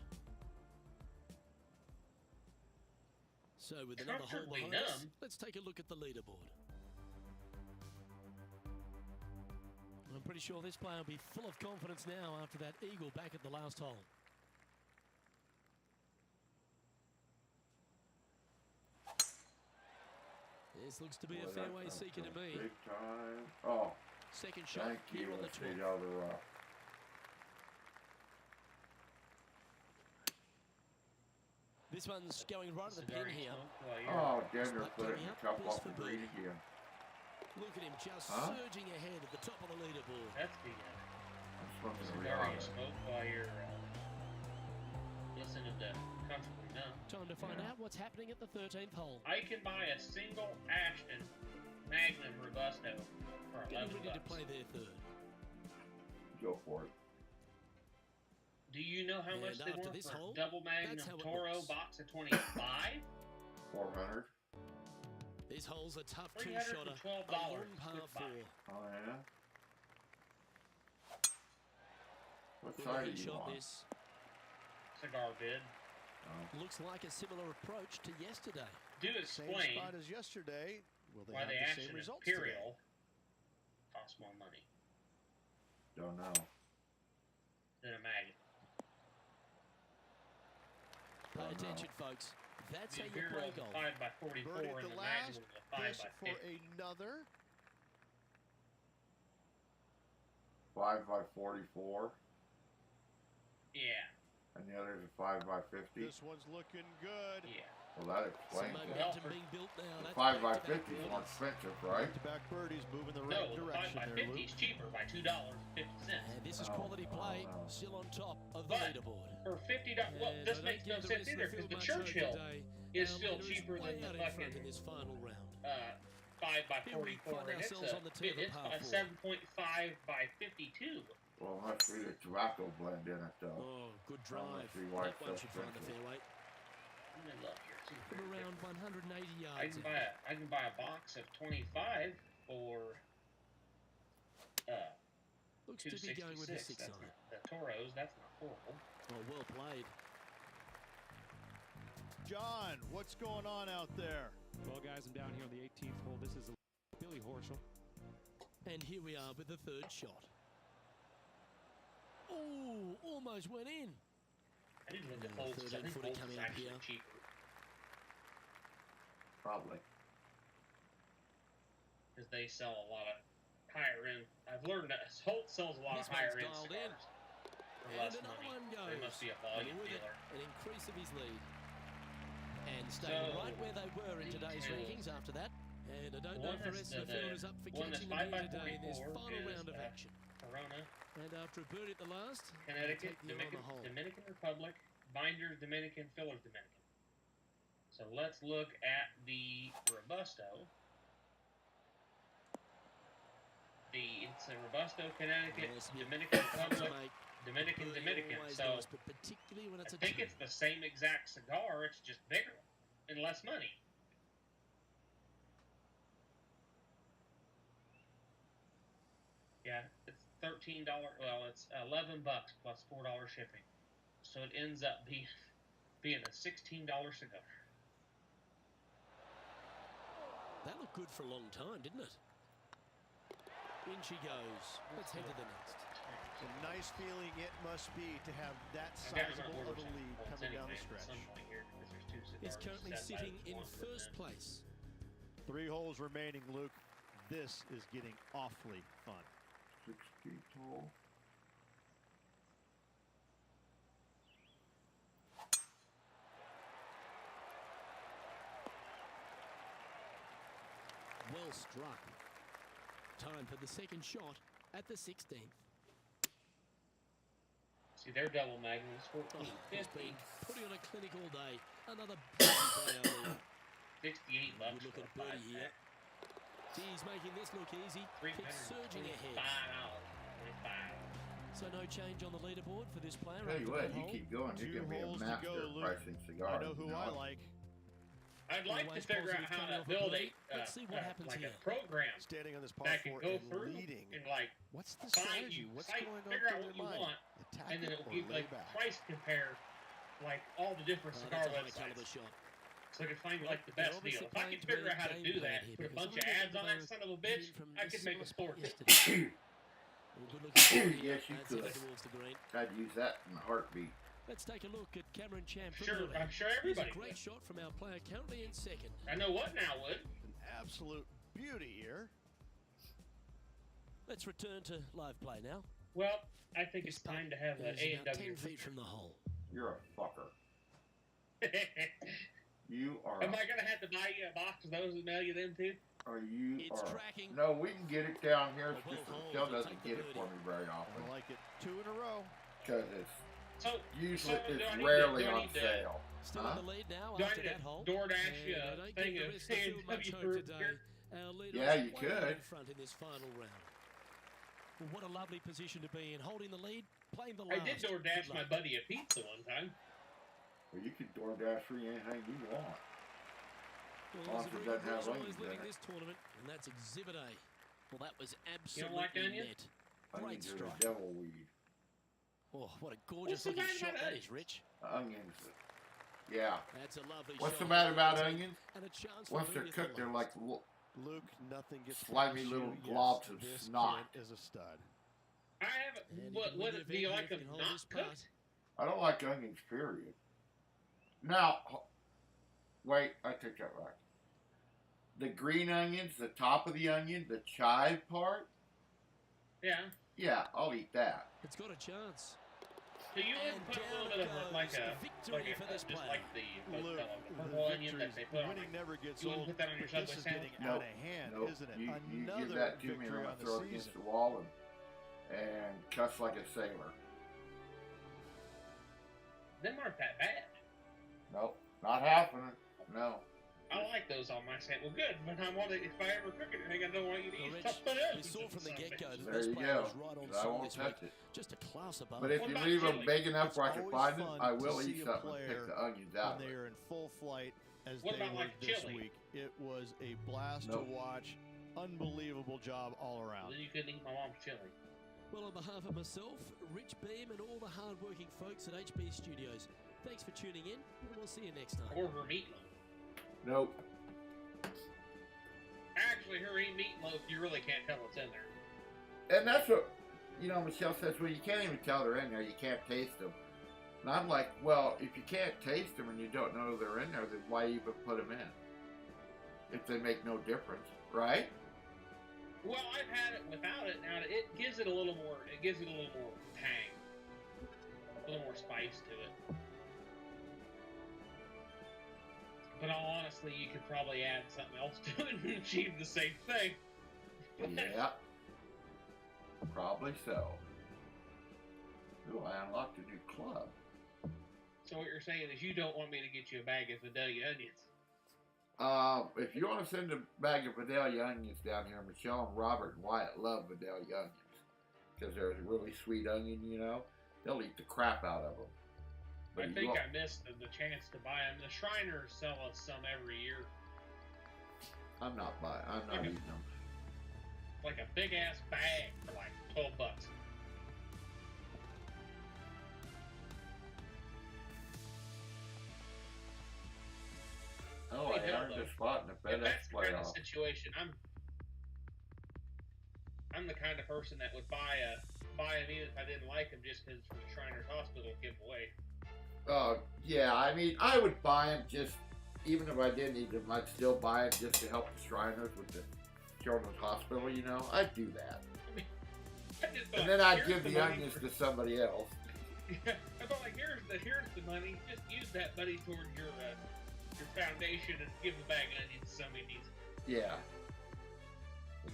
So with another hole Comfortably behind us, numb. let's take a look at the leaderboard. I'm pretty sure this player will be full of confidence now after that eagle back at the last hole. This looks to be a Boy, fairway that's seeker to me. Big time. Oh, Second shot thank here you. on the Let's take 12th. out of the rough. This one's going right at the pin here. Oh, Denver put it in the cup off the green again. Look at him just surging ahead at the top of the leaderboard. That's the cigar you smoke while you're listening to Comfortably Numb. Time to find out what's happening at the 13th hole. I can buy a single Ashton Magnum Robusto for $11. Ready to play their third. Go for it. Do you know how much they were for a double Magnum Toro box of 25? 400. This hole's a tough two-shotter. $312. Par 4. Oh, yeah? What side do you want? This. Cigar bid. Oh. Looks like a similar approach to yesterday. Do explain same spot as yesterday. Will they why have the the Ashton same results Imperial costs more money Don't know. than a Magnum. Pay attention, folks. That's The how you play Imperial's golf. 5x44 Birdie and the the last, Magnum is a 5x50. for another. 5x44. Yeah. And the other's a 5x50. This one's looking good. Yeah. Well, that Some explains it. momentum being built now. The That's 5x50 is back-to-back more birdies. expensive, right? Back birdies moving the No, right the direction there, 5x50 Luke. is cheaper by $2.50. And this is quality play, still on top of the But leaderboard. for $50, well, And this I don't makes no give the sense rest of either the because the field much hope Churchill today. is Our still leader cheaper way than the out in front fucking in this final round. 5x44, Here we and find ourselves on the tee of the it's par a 4. 7.5x52. Well, it must be the tobacco blend in it, though. Oh, good That drive. must be why That it's one so should find the expensive. fairway. Let me look here. See if From there's a around difference. 180 I yards. can buy a box of 25 for Looks to be going with a 266. 6 That's iron. not, the Toros, that's not horrible. Well played. John, what's going on out there? Well, guys, I'm down here on the 18th hole. This is Billy Horschel. And here we are with the third shot. Oh, almost went in. I need to look at Yeah, Holtz because I 13 think footy Holtz coming is up actually here. cheaper Probably. because they sell a lot of higher end. I've learned that Holtz sells a lot This of higher one's end dialed in. cigars for And less another money. one goes. They must be a And volume with it, dealer. an increase of his lead. And staying So, right where they were in today's details. rankings after that. And I don't know One if the is rest of the field is up for one is catching the lead today in this 5x44 final is, round of action. Corona, And after a birdie at the last, Connecticut, take the eye on the hole. Dominican Republic, Binders Dominican, Fillers Dominican. So let's look at the Robusto. It's a Robusto, Connecticut, Well, it's a bit Dominican tough to Republic, make. Dominican, Birdie Dominican. always So nice, but particularly when it's I a think two. it's the same exact cigar, it's just bigger and less money. Yeah, it's $13. Well, it's $11 plus $4 shipping. So it ends up being a $16 cigar. That looked good for a long time, didn't it? In she goes. Let's head to the next. A nice feeling it must be to have that I've got my sizable of orders a lead Holtz coming down anyway the at stretch. some point here because there's two cigars Is currently set by sitting in one of first them. place. 3 holes remaining, Luke. This is getting awfully fun. 16th hole. Well struck. Time for the second shot at the 16th. See, their double magnum is Oh, he's 14.50. been putting on a clinic all day. Another beauty by our lead. $68 Good look for at a birdie here. 5-pack. He's making this look easy. Keeps surging ahead. $25. So no change on the leaderboard for this player. Tell you after what, that you hole. keep going, you're 2 going to be a holes to master go, of Luke. pricing cigars. I know who you I it? like. I'd like to Always figure out positive how coming to off a build birdie. Let's see what happens like here. a program Standing on this par that can 4 go and through leading. and like What's the find strategy? you, What's fight, going on figure out through what you their mind? want, Attack and then it it'll or give lay like back? price compare like all the different Oh, cigar that's a high caliber websites. shot. So I can find like the best obviously deal. If I playing could to figure out how to game do plan that, here, put a because bunch of some of ads on them that son of a are bitch, from I could make a similar sport. spot yesterday. Well, good looking shot here. Yes, you That's headed could. towards the green. I'd use that in a heartbeat. Let's take a look at Cameron Champ. from Sure, Lily. I'm sure Here's everybody a great would. shot from our player currently in second. I know what now would. An absolute beauty here. Let's return to live play now. Well, I think it's time to have an He's about 10 A&W. feet from the hole. You're a fucker. You are. Am I gonna have to buy you a box of those and mail you them too? Tracking. No, we can get it down here. It's just that Michelle doesn't get it for me very often. I like it 2 in a row. Because it's usually do I need rarely to- do I on need to- sale. Still in the lead now Do I after need that to hole. DoorDash you And a they don't thing give the of rest too much CNW hope today. here? Our leader Yeah, is you way could. in front in this final round. Well, what a lovely position to be in, holding the lead, playing the I last. did DoorDash my buddy a pizza one time. Well, you can DoorDash free anything you want. Well, Austin doesn't have onions in leading it. this tournament, and that's Exhibit A. Well, that was You don't like absolutely onions? net. Great Onions are the strike. devil weed. Oh, what a gorgeous What's the looking matter shot about that onions? is, Rich. Onions. Yeah. That's a lovely What's shot. the matter about onions? And a chance for Once they're leading the cooked, they're last. like Luke, nothing gets slimy past little you. globs of This snot. kid is a stud. I haven't. And What? he can win What? the Do you event like if he them can hold not his part. cooked? I don't like onions, period. Now, wait, I take that back. The green onions, the top of the onion, the chive part, Yeah. I'll eat that. It's got a chance. So you would And put a little down bit it of goes. like a Victory for this just player. like the Luke, purple onion that they put on. winning never gets You wouldn't old. put that on your This Subway is sandwich? getting out of hand, Nope. isn't it? You Another give that to me and victory I'm on going to throw it the against season. the wall and cuss like a sailor. Them aren't that bad. Nope, not happening. No. I like those on my sandwich. Well, good. But I want to. If I ever cook anything, I don't want you to Well, use Rich, something we else. saw from the get-go that There this you player go. was right on I song won't this touch week. it. Just a class above. But if What you about leave them chili? big enough It's where I can always find them, fun I to will see eat a something and player take the onions when out of they it. are in full flight as What they about were like this chili? week. It was a blast Nope. to watch. Unbelievable job all around. Then you couldn't eat my mom's chili. Well, on behalf of myself, Rich Beam, and all the hard-working folks at HB Studios, thanks for tuning in, and we'll see you next time. Or her meatloaf. Nope. Actually, her meatloaf, you really can't tell what's in there. And that's what, Michelle says, well, you can't even tell they're in there. You can't taste them. And I'm like, well, if you can't taste them and you don't know they're in there, then why even put them in? If they make no difference, right? Well, I've had it without it. Now it gives it a little more. It gives it a little more tang, a little more spice to it. But all honestly, you could probably add something else to it and achieve the same thing. Yeah. Probably so. Ooh, I unlocked a new club. So what you're saying is you don't want me to get you a bag of Vidalia onions? If you want to send a bag of Vidalia onions down here, Michelle and Robert and Wyatt love Vidalia onions. Because they're a really sweet onion, They'll eat the crap out of them. But I think I missed the chance to buy them. The Shriners sell us some every year. I'm not eating them. Like a big ass bag for like $12. Oh, I earned a spot in the If FedEx that's the kind of playoff. situation, I'm the kind of person that would buy them even if I didn't like them just because it's from the Shriners Hospital giveaway. Oh, yeah, I would buy them just, even if I didn't eat them, I'd still buy them just to help the Shriners with the Children's Hospital, I'd do that. And then I'd give the onions to somebody else. I thought, like, here's the money. Just use that money toward your foundation and give the bag of onions to somebody who needs it. Yeah.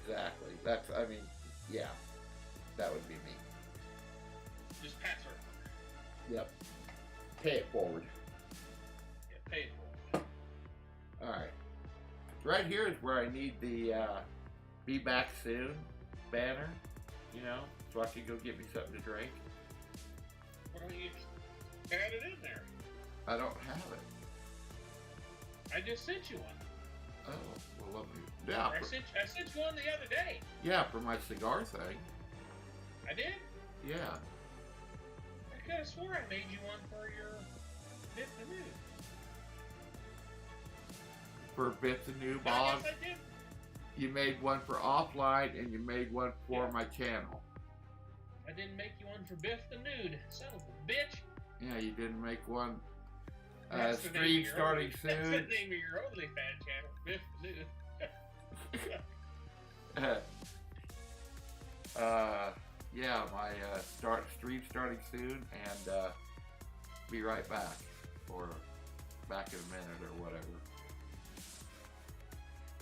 Exactly. Yeah. That would be me. Just pass her. Yep. Pay it forward. Yeah, pay it for it. Alright. Right here is where I need the Be Back Soon banner, so I can go get me something to drink. Why don't you add it in there? I don't have it. I just sent you one. Oh, well, let me. Yeah, I sent you one the other day. yeah, for my cigar thing. I did? Yeah. I could have swore I made you one for your Bit the News. For Bits and New I Bob, guess I did. you made one for offline and you made one for my channel. I didn't make you one for Biff the Nude. Son of a bitch. Yeah, you didn't make one. That's the name Stream of your starting That's the soon. name of your OnlyFans channel, Biff the Nude. Yeah, my stream starting soon, and be right back for back in a minute or whatever.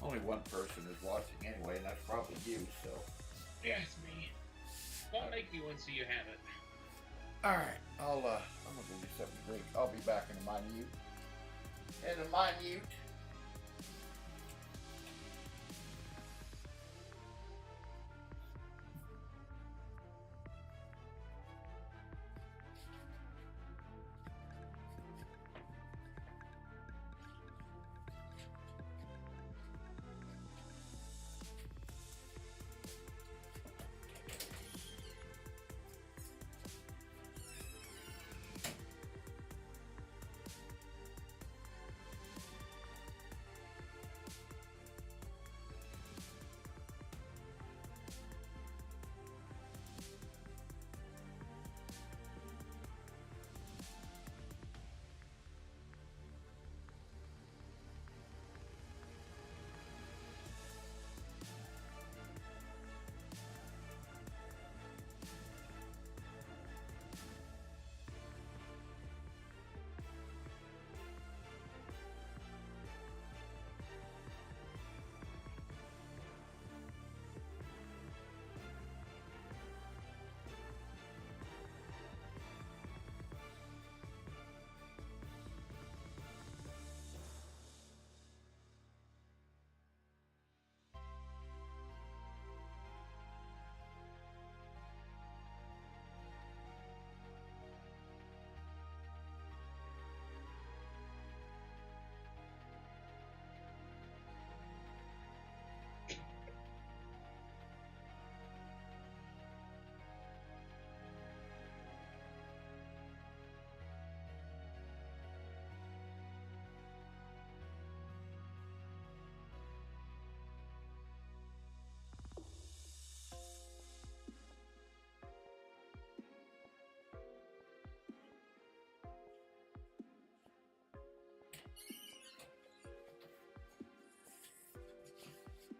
Only one person is watching anyway, and that's probably you, so. Yeah, it's me. I'll make you one so you have it. Alright, I'm gonna go get something to drink. I'll be back in a minute. In a minute.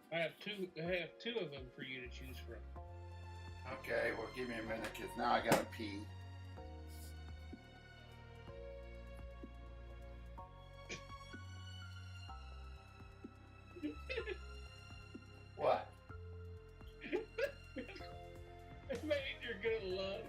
I have two of them for you to choose from. Okay, well, give me a minute, because now I gotta pee. What? Made you're gonna love.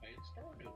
It started.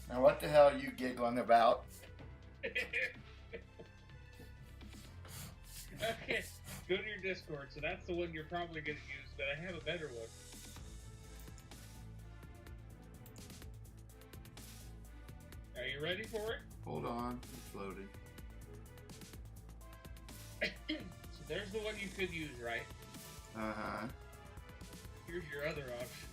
Now, what the hell are you giggling about? Okay, go to your Discord. So that's the one you're probably going to use, but I have a better one. Are you ready for it? Hold on, it's loading. So there's the one you could use, right? Uh-huh. Here's your other option.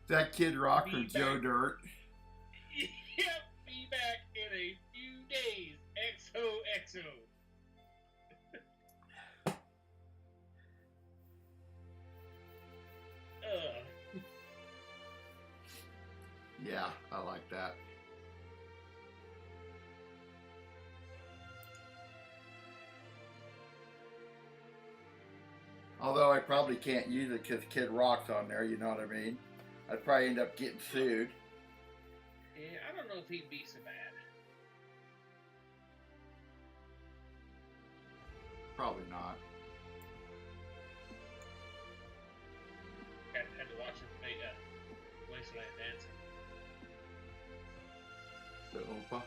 That Kid Rock or Joe Dirt? Yep, be back in a few days. XOXO. Yeah, I like that. Although I probably can't use it because Kid Rock's on there, you know what I mean? I'd probably end up getting sued. Yeah, I don't know if he'd be so bad. Probably not. Had to watch him make Wasteland Dancing. The Oompa.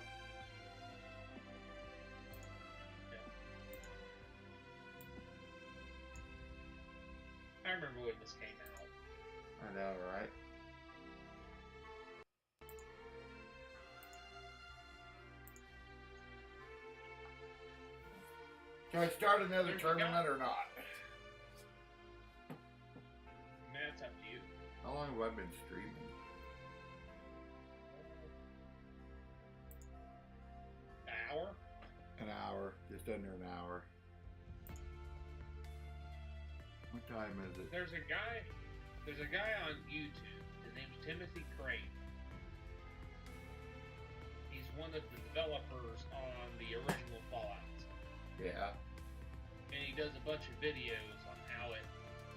I remember when this came out. I know, right? Can I start another tournament or not? That's up to you. How long have I been streaming? An hour? An hour. Just under an hour. What time is it? There's a guy on YouTube. His name's Timothy Crane. He's one of the developers on the original Fallout. Yeah. And he does a bunch of videos on how it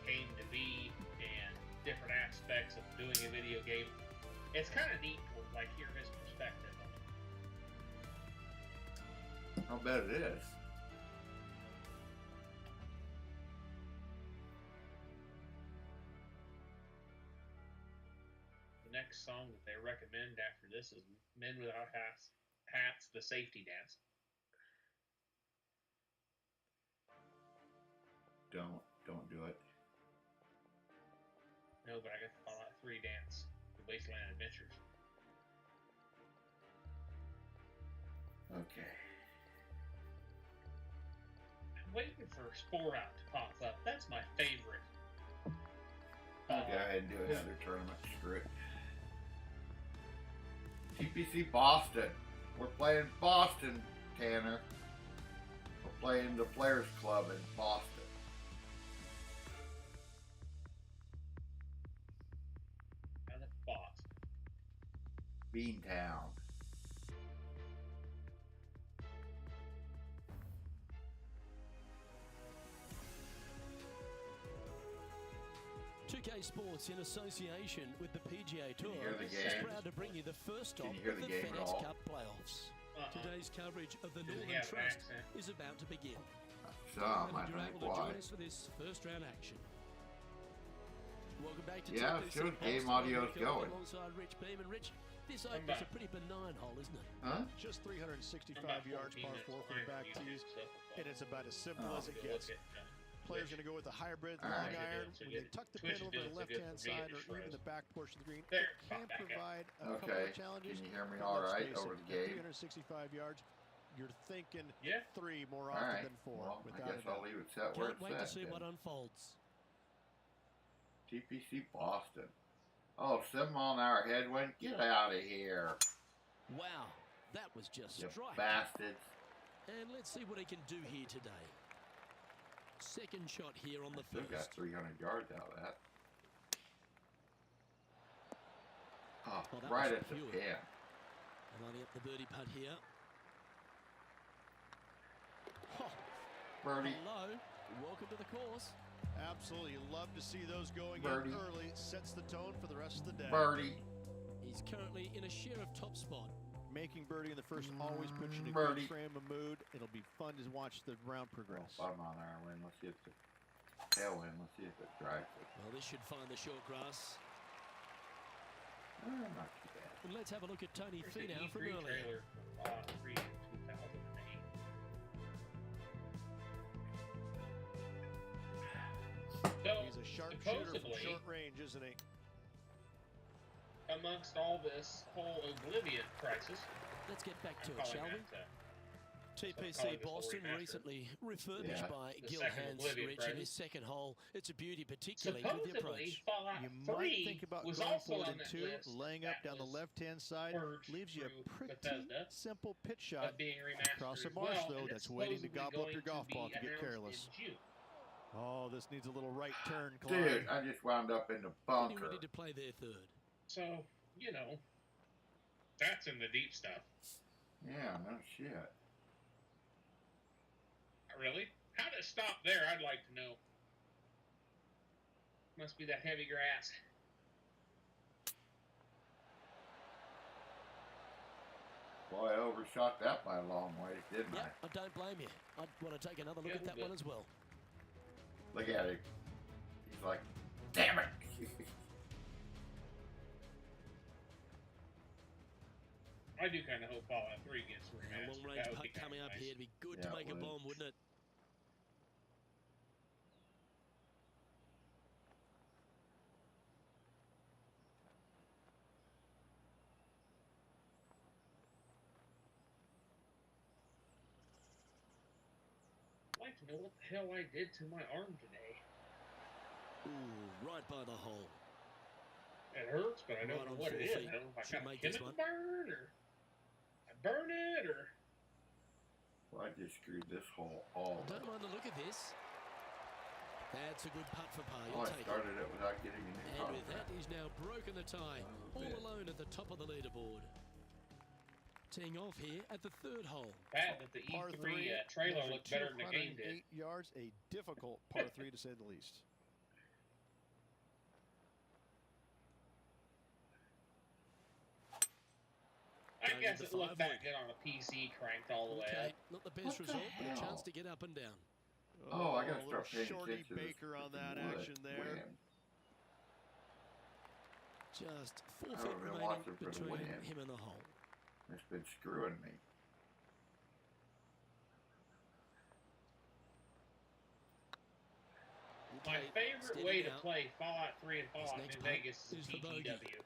came to be and different aspects of doing a video game. It's kind of neat to like hear his perspective on it. I'll bet it is. The next song that they recommend after this is Men Without Hats, the Safety Dance. Don't do it. No, but I got the Fallout 3 dance, the Wasteland Adventures. Okay. I'm waiting for Spore Out to pop up. That's my favorite. Go ahead and do another tournament. Screw it. TPC Boston. We're playing Boston, Tanner. We're playing the Players Club in Boston. Boston. Beantown. Sports in association with the PGA Tour the is proud to bring you the first stop of the FedEx Cup playoffs. Today's coverage of the Northern Trust is about to begin. Some, I You're think, able to why. join us for this first round action. Welcome back to Yeah, TPC sure, game Boston. audio's going. Alongside Rich Beam. And Rich, this opens a pretty benign hole, isn't it? Huh? Just 365 yards, par 4 for the back tees, and it's about as simple as it gets. Players are going to go with the hybrid long iron. When they tuck the pin over the left-hand side or even the back portion of the green, it can provide a couple of challenges. Can you hear me all right over the game? 365 yards, you're thinking 3 more all often right. than 4. Well, without I guess I'll leave it set where Can't it's wait to set. see Then. what unfolds. TPC Boston. Oh, 7 mile an hour headwind. Get out of here. Wow, that was just You striking. bastards. And let's see what he can do here today. Second shot here on the Still got first. 300 yards out of that. Oh, Well, that right was at the pure. pin. Lining up the birdie putt here. Oh, Birdie. hello, welcome to the course. Absolutely, love to see those going Birdie. in early. Sets the tone for the rest of the day. Birdie. He's currently in a share of top spot. Making birdie in the first always puts you in a Birdie. good frame of mood. It'll be fun to watch the round progress. 5 mile an hour wind. Let's see if the tailwind. Let's see if it drives it. Well, this should find the short grass. Not too bad. And let's have a look at Tony There's Finau an from E3 earlier. trailer for Fallout 3 in 2008. So, He's a sharpshooter from supposedly, short range, isn't he? amongst all this whole Oblivion crisis, Let's get back to it, calling shall we? that, TPC calling this Boston remaster. recently refurbished Yeah. by The Gil second Hans Oblivion Rich in present. his second hole. It's a beauty, particularly with the supposedly approach. Fallout You 3 might think about was going also for it on in that 2, list laying up that down the was left-hand side, purged leaves you a through pretty Bethesda simple pitch shot. of being remastered Across the as marsh, well, though, and that's it's waiting to supposedly gobble up going your golf be ball to get announced careless. in June. Oh, this needs a little right turn, Clyde. Dude, I just wound up in the Only bunker. ready to play their third. So, you know, that's in the deep stuff. Yeah, no shit. Really? How did it stop there? I'd like to know. Must be that heavy grass. Boy, I overshot that by a long way, didn't Yep, I don't blame you. I'd want to take another look at that one as well. Look at him. He's like, damn it. I do kind of hope Fallout 3 gets remastered. A long-range putt coming up here. It'd be good to make a bomb, wouldn't it? I'd like to know what the hell I did to my arm today. Ooh, right by the hole. It hurts, but I don't know what it is. I don't know if I got a chemical burn, or I burn it, or... Well, I just screwed this hole all Don't mind the look of this. That's a good putt for par. Oh, I started it without getting any And with that, he's now broken the tie. All alone at the top of the leaderboard. Teeing off here at the third hole. Bad that the E3 trailer looked better than the game did. 8 yards, a difficult par 3 to say the least. I guess it looked that good on a PC cranked all the way up. Not the best result, but a chance to get up and down. Oh, I gotta start paying Shorty attention to this Baker on that action there. Just 4 feet remaining between him and the hole. It's been screwing me. My favorite way to play Fallout 3 and Fallout New Vegas is TTW.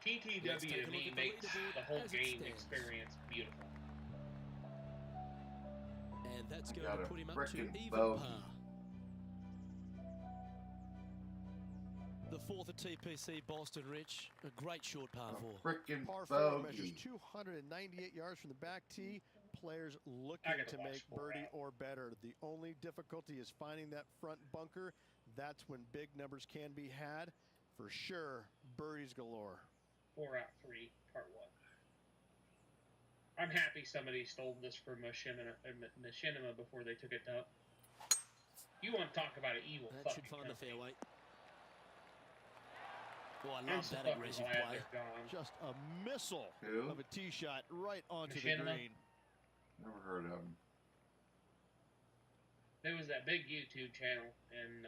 TTW to me makes the whole game experience beautiful. And that's going to put him up to even bogey. par. The fourth at TPC Boston, Rich. A great short par four. Frickin' Par 4 measures bogey. 298 yards from the back tee. Players looking to make birdie or better. The only difficulty is finding that front bunker. That's when big numbers can be had. For sure, birdies galore. 4 out 3, part 1. I'm happy somebody stole this from Machinima before they took it up. You want to talk about an evil That should find the fairway. Oh, I love that aggressive play. Just a missile of a tee shot right onto the green. Never heard of him. There was that big YouTube channel and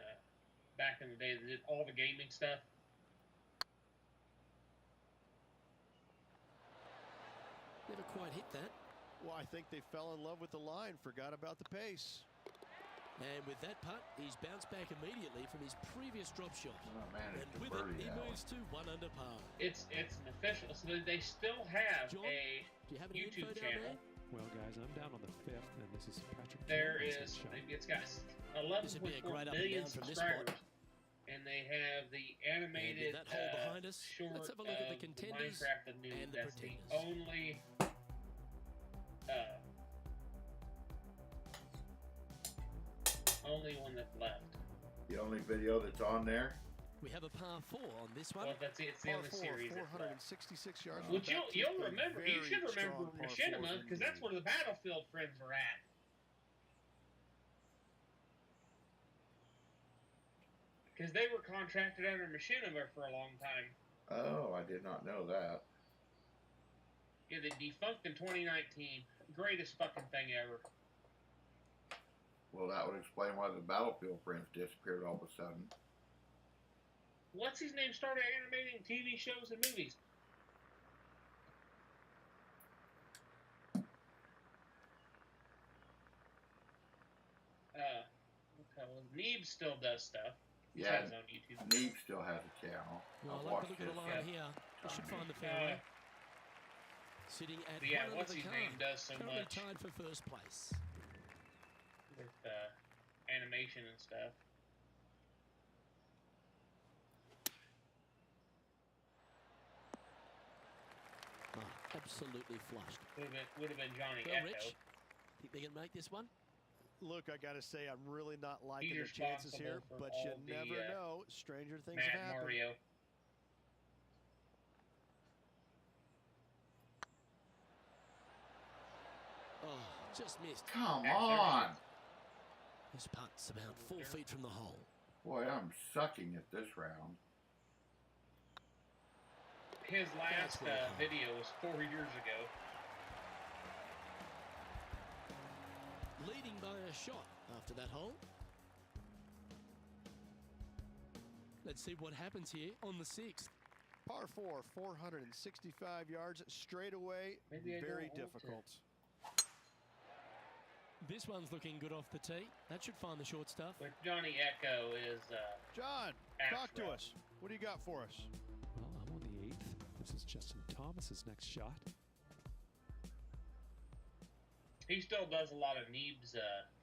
back in the day that did all the gaming stuff. Never quite hit that. Well, I think they fell in love with the line, forgot about the pace. And with that putt, he's bounced back immediately from his previous drop shot. Oh, man, and with it, he moves to 1 under par. It's an official, so they still have John, a do you have any YouTube info channel. Well, guys, I'm down on the 5th, and this is Patrick. There is, it's got 11.4 million subscribers, and they have the animated that hole behind us, short let's have a look at the contenders Minecraft news. and the That's pretenders. the only one that's left. The only video that's on there. We have a par 4 on this one. Well, that's it. It's the only series. 466 yards. Which you'll remember. You should remember Machinima because that's where the Battlefield friends were at. Because they were contracted under Machinima for a long time. Oh, I did not know that. Yeah, they defunct in 2019. Greatest fucking thing ever. Well, that would explain why the Battlefield friends disappeared all of a sudden. What's his name started animating TV shows and movies? Neeb still does stuff. Yeah, on YouTube. Neeb still has a channel. Well, I've I like the watched look of the his line here. We should find the fairway. Sitting at one what's under the his car. name does so Currently much tied for first place. with animation and stuff. Oh, absolutely flushed. Would have been Johnny Well, Echo. Rich, think they can make this one? Look, I got to say, I'm really not liking He's their chances here, responsible for but you all the, never know. Stranger things Mad have happened. Mario. Oh, just missed. Come on! This putt's about 4 feet from the hole. Boy, I'm sucking at this round. His last video was 4 years ago. Leading by a shot after that hole. Let's see what happens here on the 6th. Par 4, 465 yards straight away. Very difficult. This one's looking good off the tee. That should find the short stuff. With Johnny Echo is John, talk to us. What do you got for us? Well, I'm on the 8th. This is Justin Thomas's next shot. he still does a lot of Neeb's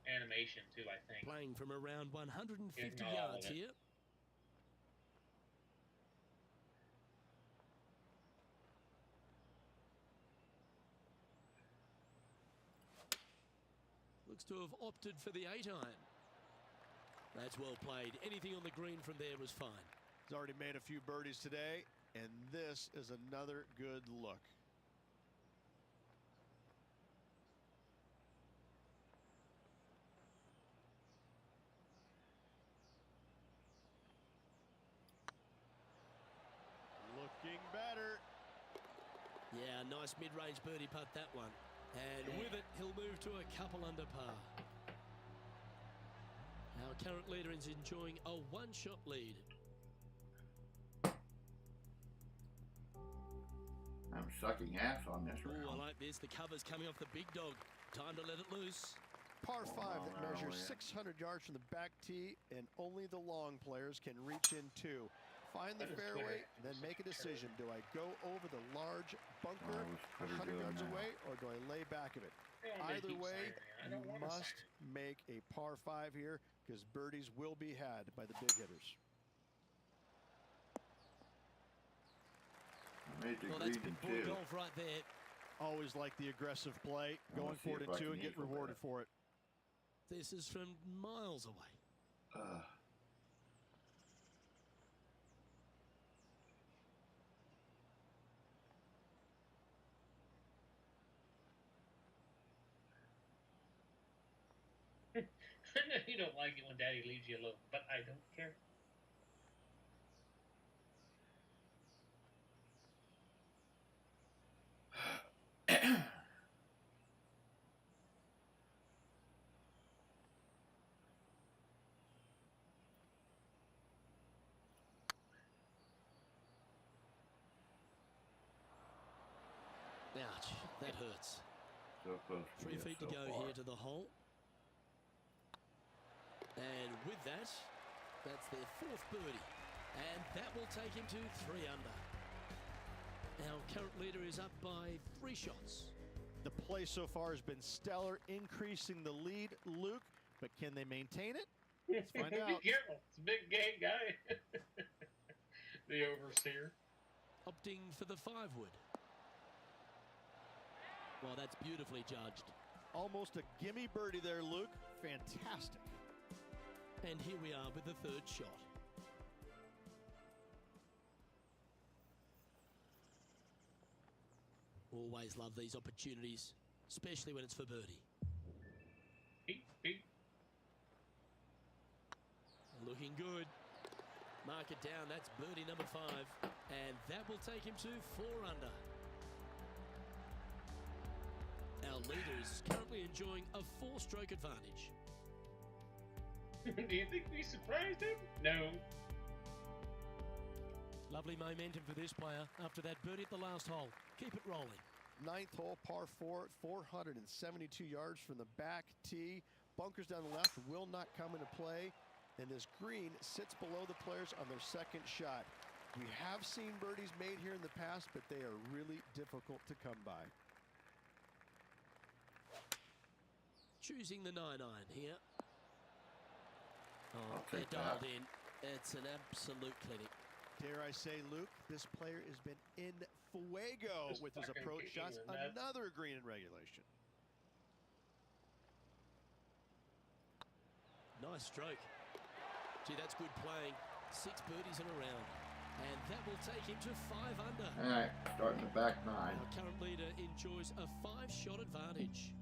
animation too, I think. Playing from around 150 yards here. Looks to have opted for the 8-iron. That's well played. Anything on the green from there was fine. He's already made a few birdies today, and this is another good look. Looking better. Yeah, nice mid-range birdie putt, that one. And with it, he'll move to a couple under par. Our current leader is enjoying a one-shot lead. I'm sucking ass on this round. Ooh, I like this. The cover's coming off the big dog. Time to let it loose. Par 5 that measures 600 yards from the back tee, and only the long players can reach in two. Find the fairway, then make a decision. Do I go over the large bunker 100 yards away, or do I lay back of it? Either way, you must make a par 5 here, because birdies will be had by the big hitters. Well, that's big boy golf right there. Always like the aggressive play, going for it in two and get rewarded for it. This is from miles away. I know you don't like it when Daddy leaves you alone, but I don't care. Ouch, that hurts. So close. 3 feet to go here to the hole. And with that, that's their 4th birdie. And that will take him to 3 under. Our current leader is up by 3 shots. The play so far has been stellar, increasing the lead. Luke, but can they maintain it? Let's find out. Be careful. It's a big game guy. The overseer. Opting for the 5-wood. Well, that's beautifully judged. Almost a gimme birdie there, Luke. Fantastic. And here we are with the 3rd shot. Always love these opportunities, especially when it's for birdie. Looking good. Mark it down. That's birdie number 5. And that will take him to 4 under. Our leader is currently enjoying a 4-stroke advantage. Do you think we surprised him? No. Lovely momentum for this player after that birdie at the last hole. Keep it rolling. 9th hole, par 4, 472 yards from the back tee. Bunkers down the left will not come into play. And this green sits below the players on their 2nd shot. We have seen birdies made here in the past, but they are really difficult to come by. Choosing the 9-iron here. I'll They're take dialed that. in. It's an absolute clinic. Dare I say, Luke, this player has been in fuego Just with his fucking approach kicking shots. the net. Another green in regulation. Nice stroke. Gee, that's good playing. 6 birdies in a round. And that will take him to 5 under. All right, starting the back 9. Our current leader enjoys a 5-shot advantage.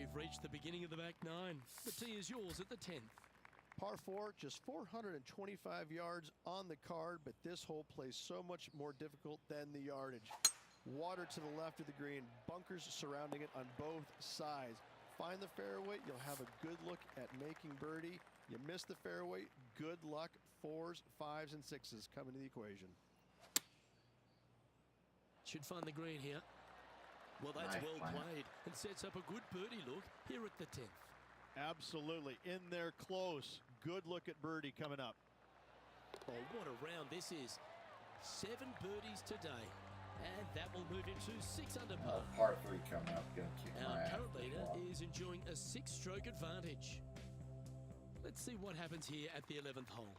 We've reached the beginning of the back nine. The tee is yours at the 10th. Par 4, just 425 yards on the card, but this hole plays so much more difficult than the yardage. Water to the left of the green, bunkers surrounding it on both sides. Find the fairway, you'll have a good look at making birdie. You miss the fairway, good luck. 4s, 5s, and 6s come into the equation. Should find the green here. Well, that's Nice well plan. played and sets up a good birdie look here at the 10th. Absolutely. In there close. Good look at birdie coming up. Oh, what a round this is. 7 birdies today. And that will move into 6 under par. Par 3 coming up. Gonna kick my Our ass. current leader is enjoying a 6-stroke advantage. Let's see what happens here at the 11th hole.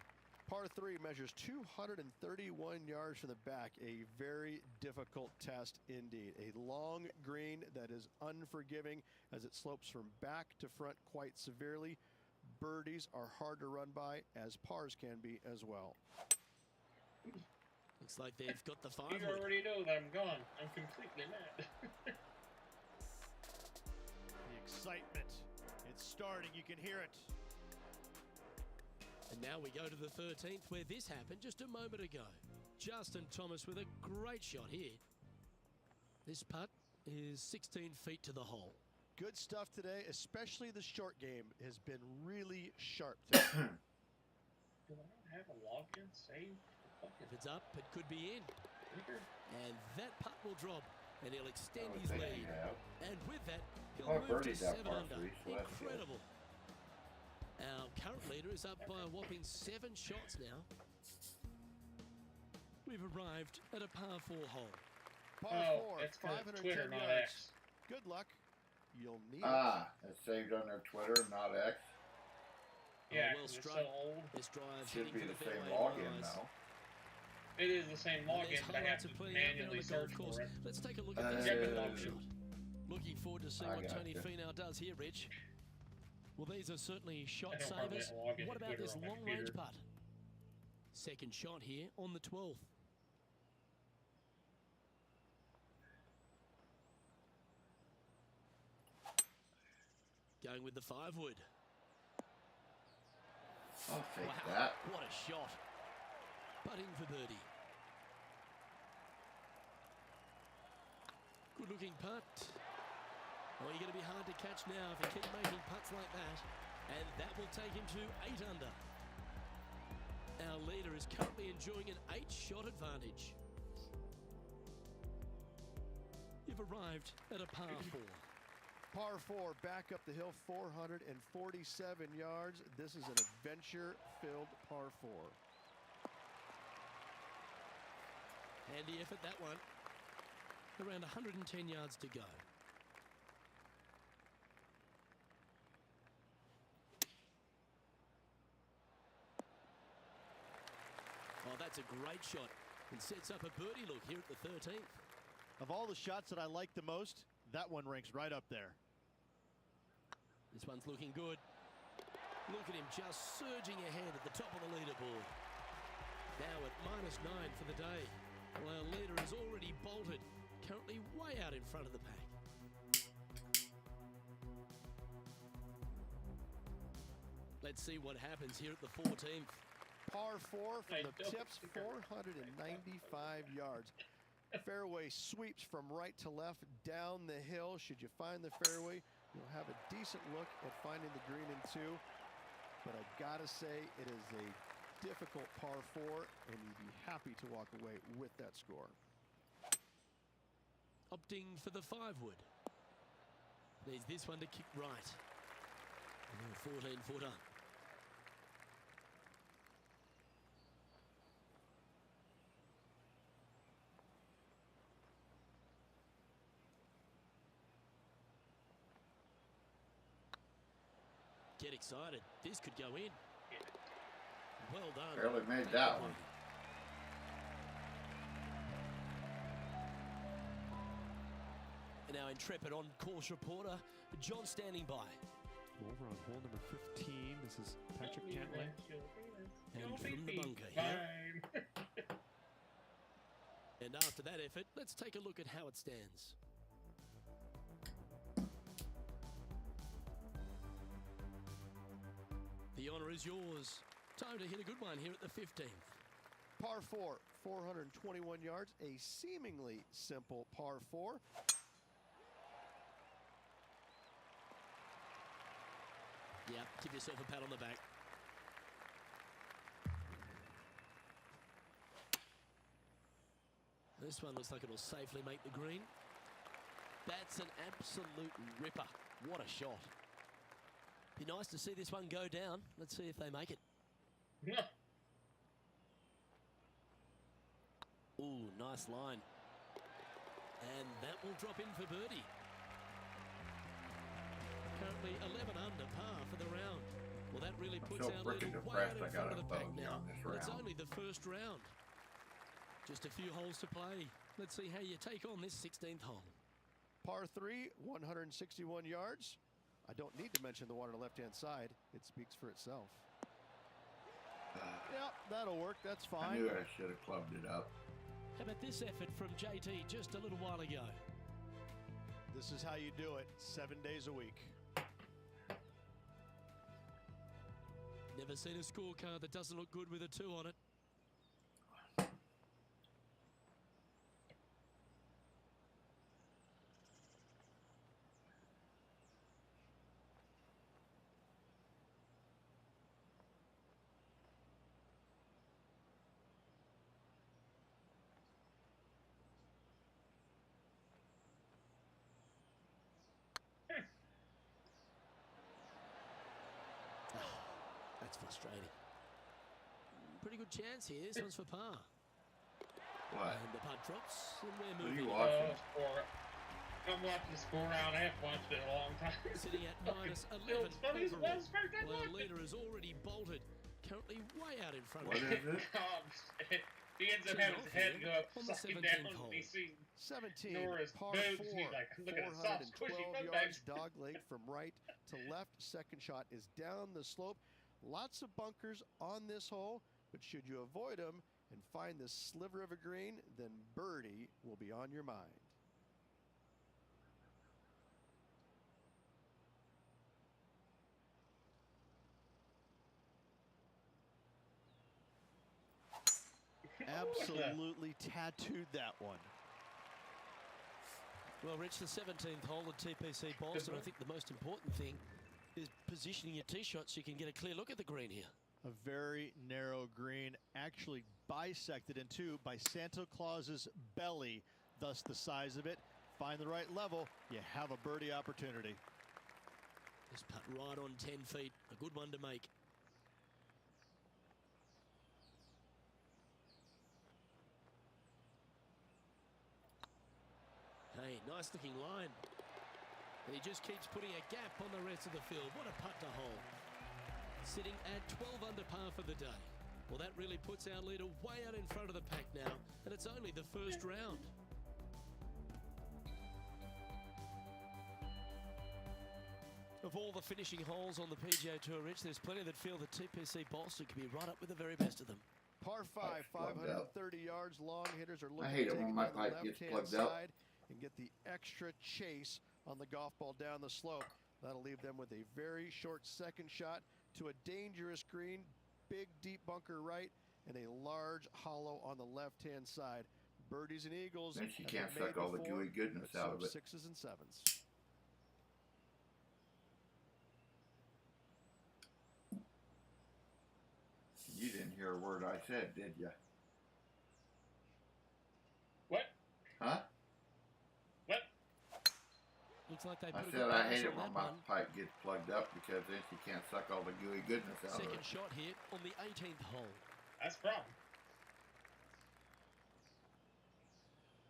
Par 3 measures 231 yards from the back. A very difficult test indeed. A long green that is unforgiving as it slopes from back to front quite severely. Birdies are hard to run by, as pars can be as well. Looks like they've got the 5 You wood. already know that I'm gone. I'm completely mad. The excitement. It's starting. You can hear it. And now we go to the 13th, where this happened just a moment ago. Justin Thomas with a great shot here. This putt is 16 feet to the hole. Good stuff today, especially the short game has been really sharp today. Do I have a login saved? If it's up, it could be in. Weird. And that putt will drop, and he'll extend I would his think lead. you have. And with that, he'll Oh, move to birdie's that 7 par under. 3, so that's good. Incredible. Our current leader is up by a whopping 7 shots now. We've arrived at a par 4 hole. Par Oh, 4, it's 'cause 510 Twitter, not yards. X. Good luck. You'll need It's saved on their Twitter, not X. Yeah, well 'cause it's struck. so old. This drive Should heading be for the the same fairway login lies. now. It is the same And there's login, but I have highlights to of playing out there on manually the search golf course. for it. Let's take a look at this Second long log shot. Looking forward to see I what got Tony you. Finau does here, Rich. Well, these are certainly I shot don't hardly savers. log into What about Twitter this on my long-range computer. putt? Second shot here on the 12th. Going with the 5 wood. I'll take Wow, that. what a shot. Putting for birdie. Good looking putt. Well, you're going to be hard to catch now if you keep making putts like that. And that will take him to 8 under. Our leader is currently enjoying an 8-shot advantage. You've arrived at a par 4. Par 4, back up the hill, 447 yards. This is an adventure-filled par 4. Handy effort, that one. Around 110 yards to go. Oh, that's a great shot. It sets up a birdie look here at the 13th. Of all the shots that I like the most, that one ranks right up there. This one's looking good. Look at him just surging ahead at the top of the leaderboard. Now at -9 for the day. Well, our leader is already bolted, currently way out in front of the pack. Let's see what happens here at the 14th. Par 4 from I the don't tips, think I- 495 yards. Fairway sweeps from right to left down the hill. Should you find the fairway, you'll have a decent look at finding the green in 2. But I gotta say, it is a difficult par 4, and you'd be happy to walk away with that score. Opting for the 5 wood. There's this one to kick right. 14-footer. Get excited. This could go in. Well done. Barely made that one. And our intrepid on-course reporter, John, standing by. Over on hole number 15. This is Patrick Cantley. And from the bunker here. Fine. And after that effort, let's take a look at how it stands. The honour is yours. Time to hit a good one here at the 15th. Par 4, 421 yards, a seemingly simple par 4. Yeah, give yourself a pat on the back. This one looks like it'll safely make the green. That's an absolute ripper. What a shot. Be nice to see this one go down. Let's see if they make it. Yeah. Ooh, nice line. And that will drop in for birdie. Currently 11 under par for the round. Well, that really puts so our freaking leader way out depressed in I front got of a the pack bogey now. on this But it's round. only the first round. Just a few holes to play. Let's see how you take on this 16th hole. Par 3, 161 yards. I don't need to mention the one on the left-hand side. It speaks for itself. Yep, that'll work. That's I fine. knew I should have clubbed it up. How about this effort from JT just a little while ago? This is how you do it 7 days a week. Never seen a scorecard that doesn't look good with a 2 on it. That's frustrating. Pretty good chance here. This one's for par. What? And the putt drops, and we're What are moving. you watching? I'm watching the score round. I haven't watched it in a long time. Sitting at minus 11 It's funny as overall. well. Well, our leader has already bolted. Currently way out in front What of is him. it? He ends up having his head go up, On the sucking 17th down, hole. and he sees 17, Nora's par boobs, 4, and he's like, look at the soft, squishy 412 foot yards, bags. dog leg from right to left. Second shot is down the slope. Lots of bunkers on this hole, but should you avoid them and find this sliver of a green, then birdie will be on your mind. Absolutely tattooed that one. Well, Rich, the 17th hole at TPC Boston. I think the most important thing is positioning your tee shot so you can get a clear look at the green here. A very narrow green, actually bisected in two by Santa Claus's belly, thus the size of it. Find the right level, you have a birdie opportunity. This putt right on 10 feet. A good one to make. Hey, nice looking line. And he just keeps putting a gap on the rest of the field. What a putt to hole. Sitting at 12 under par for the day. Well, that really puts our leader way out in front of the pack now, and it's only the first round. Of all the finishing holes on the PGA Tour, Rich, there's plenty that feel that TPC Boston could be right up with the very best of them. Par 5, 530 yards. Long hitters are looking hate to it take when it my on the pipe gets left-hand plugged up. side and get the extra chase on the golf ball down the slope. That'll leave them with a very short second shot to a dangerous green, big deep bunker right, and a large hollow on the left-hand side. Birdies and eagles. Then she have can't been made suck all the before, gooey goodness but out so of it. sixes and sevens. You didn't hear a word I said, did you? What? Huh? What? Looks like they I put a said good I pass hate it on when that my one. pipe gets plugged up because then she can't suck all the gooey goodness out of Second it. shot here on the 18th hole. That's a problem.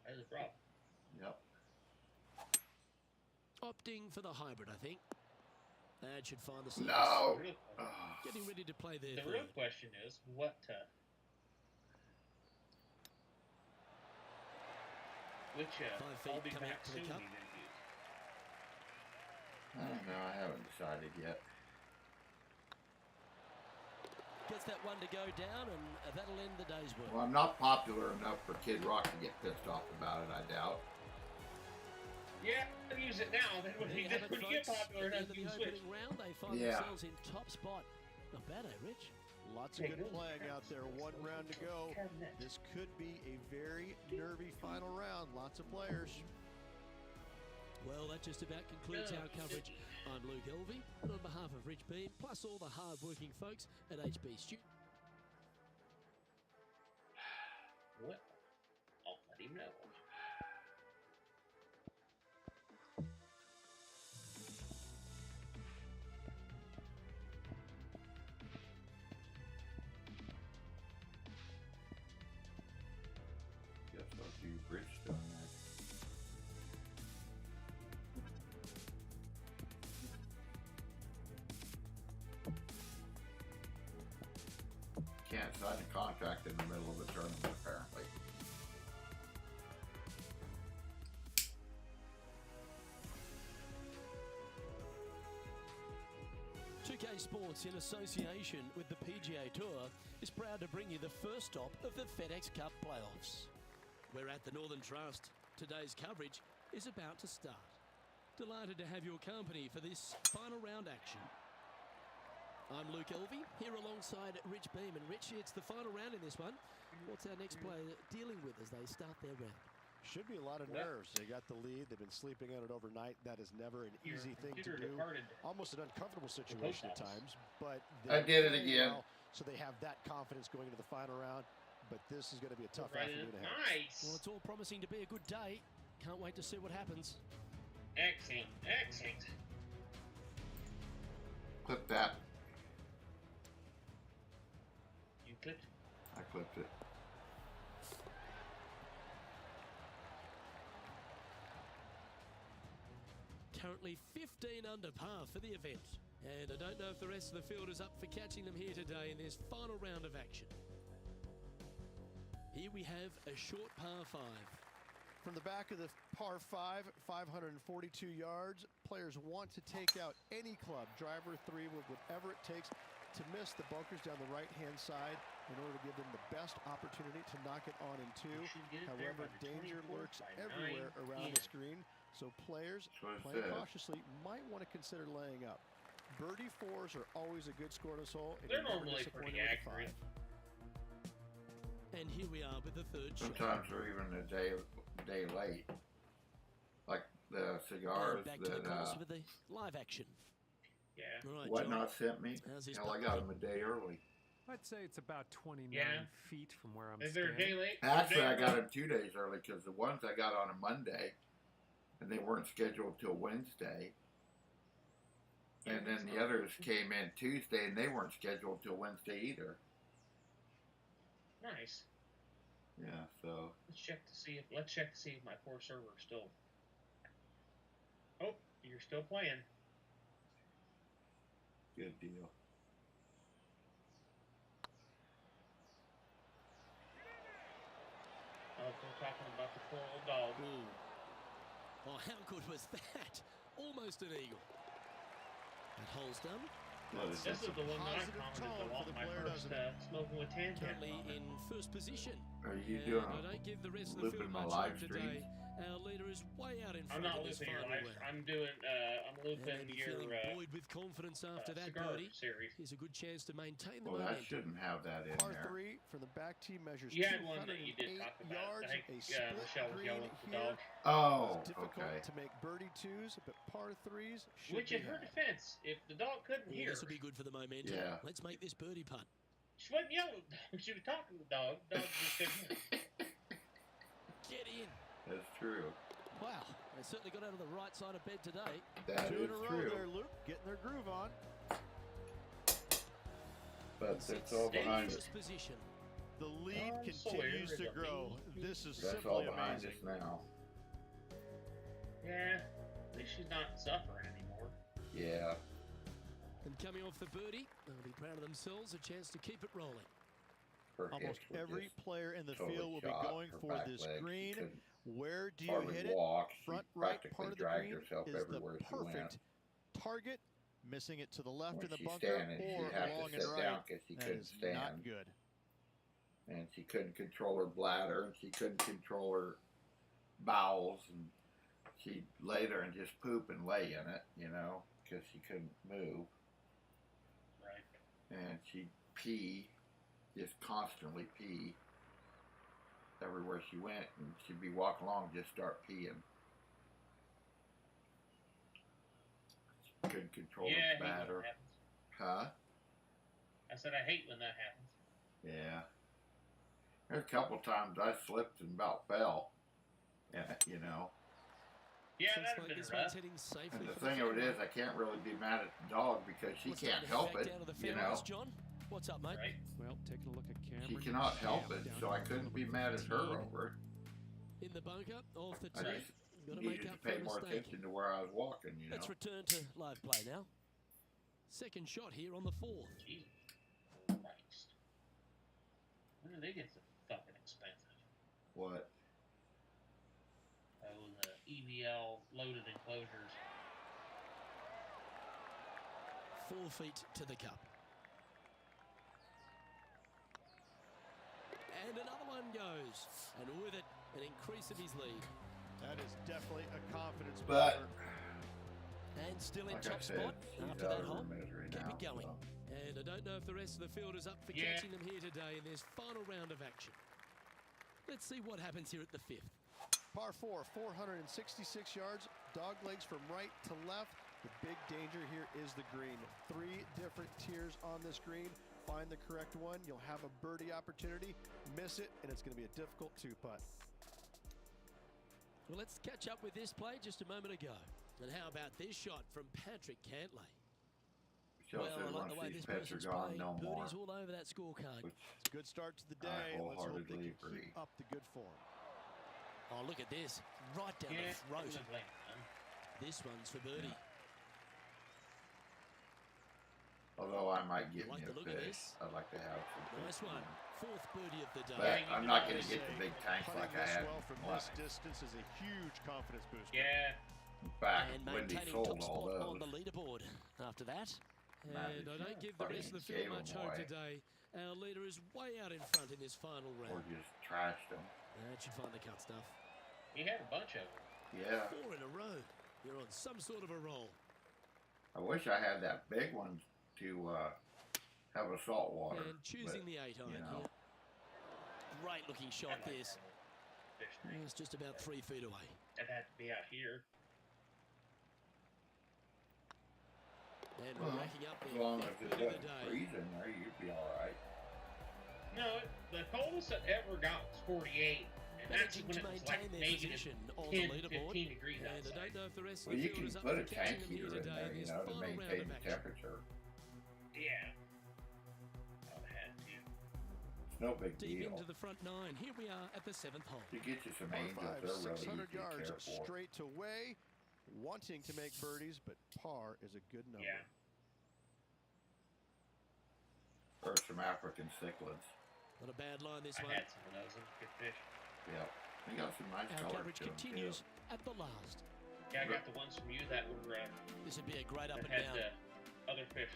That's a problem. Yep. Opting for the hybrid, I think. That should find the surface. No. The real, Oh. Getting ready to play their the real third. question is, what which 5 feet I'll be coming back up to the soon cup. you gonna use? I don't know. I haven't decided yet. Gets that one to go down, and that'll end the day's work. Well, I'm not popular enough for Kid Rock to get pissed off about it, I doubt. Yeah, I'll use it now. Then when There you you have it, get folks. popular At the enough, end of you the switch. opening round, they find Yeah. themselves in top spot Not bad, eh, Rich? Lots of good playing out there. 1 round to go. This could be a very nervy final round. Lots of players. Well, that just about concludes our coverage. I'm Luke Elvey, and on behalf of Rich Beam, plus all the hard-working folks at HB Studio. Well, I'll let him know. Guess I'll do Bridgestone next. Can't sign a contract in the middle of the tournament, apparently. Sports, in association with the PGA Tour, is proud to bring you the first stop of the FedEx Cup playoffs. We're at the Northern Trust. Today's coverage is about to start. Delighted to have your company for this final round action. I'm Luke Elvey, here alongside Rich Beam. And Rich, it's the final round in this one. What's our next player dealing with as they start their round? Should be a lot of nerves. They got the lead. They've been sleeping on it overnight. That is never an easy thing to do. Almost an uncomfortable situation at times. But I did it again. Well, so they have that confidence going into the final round. But this is going to be a tough afternoon ahead. Nice. Well, it's all promising to be a good day. Can't wait to see what happens. Excellent. Excellent. Clip that. You clipped? I clipped it. Currently 15 under par for the event. And I don't know if the rest of the field is up for catching them here today in this final round of action. Here we have a short par 5. From the back of the par 5, 542 yards, players want to take out any club, driver 3, with whatever it takes to miss the bunkers down the right-hand side in order to give them the best opportunity to knock it on in 2. However, danger lurks everywhere around the screen, so players playing cautiously might want to consider laying up. Birdie 4s are always a good score to this hole, and They're you're never normally disappointed pretty with a 5. accurate. And here we are with the third shot. Sometimes we're even a day late. Like the cigars Back to the that course with the live action. Yeah. Right, Whatnot John. sent me. How's his Hell, I putt? got them a day early. I'd say it's about 29 Yeah. feet from where I'm Is there a day standing. late? Actually, I got them 2 days early because the ones I got on a Monday, and they weren't scheduled till Wednesday. And then the others came in Tuesday, and they weren't scheduled till Wednesday either. Nice. Yeah, so Let's check to see if my poor server is still. Oh, you're still playing. good deal. Oh, we're talking about the poor old dog. Ooh. Oh, how good was that? Almost an eagle. That hole's done. What is This this? is the one that I Positive commented tone on for the my player, first doesn't it? smoking with tan Currently in first position. Are you And doing I don't give the rest of the looping field my much live hope streams? today. Our leader is way out in I'm front not of this looping your final live. round. I'm doing. I'm And looping maybe your feeling buoyed with confidence after that cigar birdie. series. Here's a good chance to maintain the Well, that momentum. shouldn't have that in Par there. 3 from the back tee measures You had one that you did 208 talk about. yards. I think A split Michelle was green yelling at the here. dog. Oh, It's difficult okay. to make birdie 2s, but par 3s should Which, be in her had. defense, if the dog couldn't Oh, hear, this will be good for the momentum. Yeah. Let's make this birdie putt. she wasn't yelling. She was talking to the dog. The dog just couldn't hear. Get in. That's true. Wow, they certainly got out of the right side of bed today. That 2 is in a row true. there, Luke. Getting their groove on. But that's all behind us. First position. The lead continues to grow. This is That's all simply behind amazing. us now. Yeah, at least she's not suffering anymore. Yeah. And coming off the birdie, they'll be proud of themselves. A chance to keep it rolling. Her Almost hips were every just player in the totally field will be shot. going Her for back this leg, she green. couldn't Where do you hardly hit it? walk. Front She right practically part of the dragged green herself is the everywhere she went. perfect target. Missing it to the left When of the she's bunker standing, or she'd have long to and sit right. down because she That couldn't is stand. not good. And she couldn't control her bladder, and she couldn't control her bowels, and she'd lay there and just poop and lay in it, you know, because she couldn't move. Right. And she'd pee, just constantly pee everywhere she went, and she'd be walking along and just start peeing. She couldn't control Yeah, the I hate when batter. that happens. Huh? I said I hate when that happens. Yeah. There's a couple times I slipped and about fell. Yeah, you know. Yeah, Looks that'd have like been this rough. one's heading safely And the for thing the of it is, I can't really be mad at the dog because she Let's can't take help back it, down to the you know. fairways, John. What's up, mate? Right? Well, taking a look at Cameron. She cannot help Champ it, down so I to couldn't be number mad at her 15. over it. In the bunker, off the I tee. just Got to make needed up to pay for a more mistake. attention to where I was walking, you know. Let's return to live play now. Second shot here on the 4th. Jesus Christ. When do they get so fucking expensive? What? Oh, the EVL loaded enclosures. 4 feet to the cup. And another one goes. And with it, an increase of his lead. That is definitely a confidence But, builder. And still in like I top said, spot she's after out that of her hole. misery Keep now. it going. So. And I don't know if the rest of the field is up for Yeah. catching them here today in this final round of action. Let's see what happens here at the 5th. Par 4, 466 yards, dog legs from right to left. The big danger here is the green. 3 different tiers on this green. Find the correct one, you'll have a birdie opportunity. Miss it, and it's going to be a difficult 2-putt. Well, let's catch up with this play just a moment ago. And how about this shot from Patrick Cantlay? Shows Well, I that like the once way these this pets are person's gone, playing. no more. Birdies all over that scorecard. Which It's a good start to the I day. Let's hope they wholeheartedly can agree. keep up the good form. Oh, look at this. Right down Yeah, the throat. I'm not blaming them. This one's for birdie. Although I might get Like me the a look of fish, this. I'd like to have some Nice fish, one. you know. 4th birdie of the day. But Yeah, I'm you not can going to always get the say big tanks putting like I this had. well from last. this distance is a huge confidence booster. Yeah. In fact, And Wendy maintaining sold top all spot on those. the leaderboard after that. Magic And I don't give the rest of the fucking field much gave 'em hope away. today. Our leader is way out in front in this final Or round. just trashed them. That should find the cut stuff. He had a bunch of them. Yeah. 4 in a row. You're on some sort of a roll. I wish I had that big one to have a salt water. And choosing but, the 8 iron you know. here. Great looking shot I'd like this. Fish tank. It's just about 3 feet away. That had to be out here. And we're Well, racking up as the long as 5th it birdie of the doesn't day. freeze in there, you'd be alright. No, the coldest that ever got was 48. And that's Managing when to it was maintain like their negative position on 10, the leaderboard. 15 degrees And I outside. don't know if the rest of Well, the you field can is up put for a catching tank them here heater in today there, in you this know, to final round maintain of the action. temperature. Yeah. I would have had to. It's no big Deep deal. into the front 9. Here we are at the 7th hole. To get you some Par angels, 5, they're really 600 easy to care yards for. straight to way. Wanting to make birdies, but par is a good number. Yeah. Or some African cichlids. Not a bad line this I one. had some of those. It was good fish. Yep. They got some nice Our colors coverage to them, too. continues at the last. Yeah, I got the ones from you that were This would be a great up that and had down. the other fish.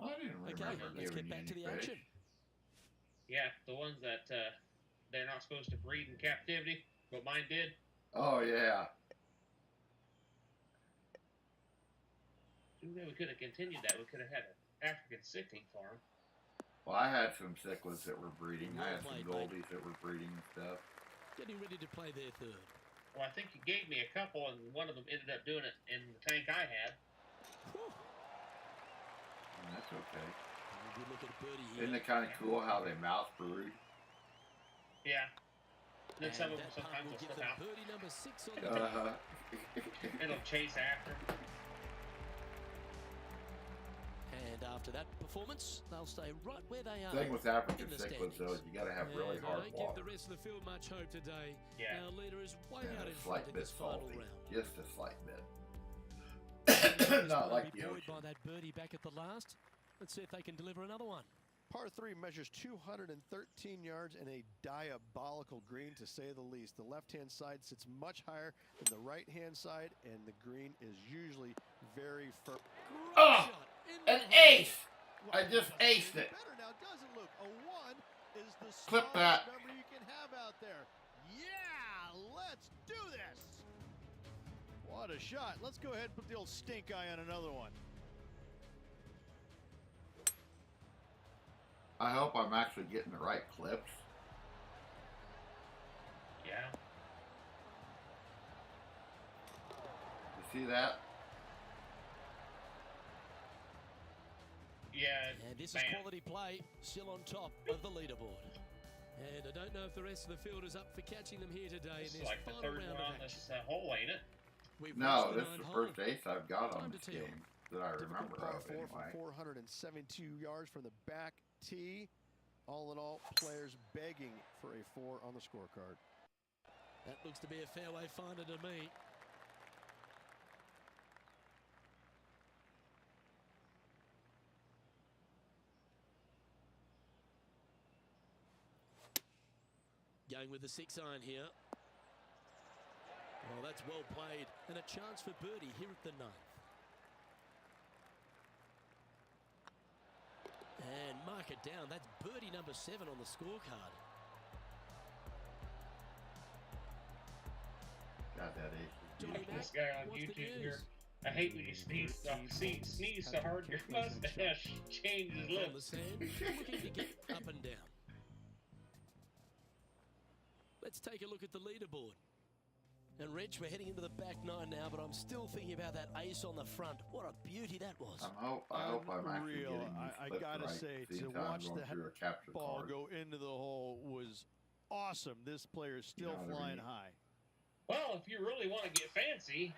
I didn't Okay, remember let's giving get back to you the any fish. action. Yeah, the ones that they're not supposed to breed in captivity, but mine did. Oh, yeah. Too bad we could have continued that. We could have had an African cichlid farm. Well, I had some cichlids that were breeding. I had some Well played, goldies that were breeding and stuff. Getting ready to play their 3rd. Well, I think you gave me a couple, and one of them ended up doing it in the tank I had. Whew. And that's okay. And a good look at a birdie here. Isn't it kind of cool how they mouth brood? Yeah. Then And some of them that putt sometimes will will give slip them out. birdie number 6 on the day. Uh-huh. It'll chase after. And after that performance, they'll stay right where they are. Thing with African in the cichlids, though, is standings. you got to have really And I hard don't give water. the rest of the field much hope today. Yeah. Our leader is way And out a in front slight in bit this final salty. round. Just a slight bit. Just Not wanna like be the buoyed ocean. by that birdie back at the last. Let's see if they can deliver another one. Par 3 measures 213 yards and a diabolical green, to say the least. The left-hand side sits much higher than the right-hand side, and the green is usually very firm. Great Oh, shot in an the hole. ace! I just aced it. Better now, doesn't Luke? A 1 is the Clip smallest that. number you can have out there. Yeah, let's do this. What a shot. Let's go ahead and put the old stink eye on another one. I hope I'm actually getting the right clips. Yeah. You see that? Yeah. And this is bam. quality play, still on top of the leaderboard. And I don't know if the rest of the field is up for catching them here today This in is this like the final third round one of on action. this hole, ain't it? We've No, reached this is the ninth first hole. ace I've got on Time this to tell. game that I remember Par of 4 anyway. from 472 yards from the back tee. All in all, players begging for a 4 on the scorecard. That looks to be a fairway finder to me. Going with the 6-iron here. Oh, that's well played. And a chance for birdie here at the 9th. And mark it down. That's birdie number 7 on the scorecard. Got that ace. Johnny Mac, This guy on what's the YouTube news? here. I hate when you sneeze so hard your mustache changes On the lips. sand, looking to get up and down. Let's take a look at the leaderboard. And Rich, we're heading into the back 9 now, but I'm still thinking about that ace on the front. What a beauty that was. I hope I'm actually Unreal. getting these I clips gotta right. say, See to if I'm watch going that through a capture ball card. go into the hole was awesome. This player is still You know what I flying mean? high. Well, if you really want to get fancy,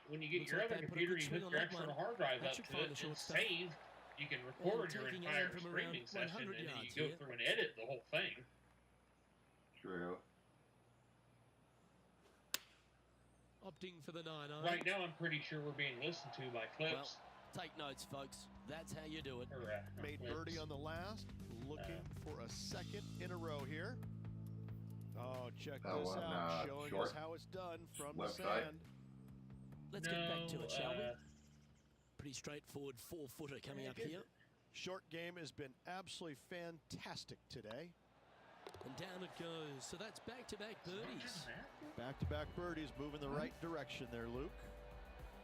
when you get Looks your like other they put a computer, good you swing hook on your that external one. hard drive That up should to find it the and short stuff. save. You can record your taking entire aim from streaming around session, 100 and then you yards go here. through and edit the whole thing. True. Opting for the 9-iron. Right now, I'm pretty sure we're being listened to by Well, clips. take notes, folks. That's how you do it. or, not Made clips. birdie on the last, looking for a second in a row here. Oh, check That this one, out, showing short us how it's done from left the side. sand. Let's get back to it, shall we? uh, Pretty straightforward 4-footer coming up good. here. Short game has been absolutely fantastic today. And down it goes. So that's back-to-back birdies. Back-to-back birdies moving the right direction there, Luke.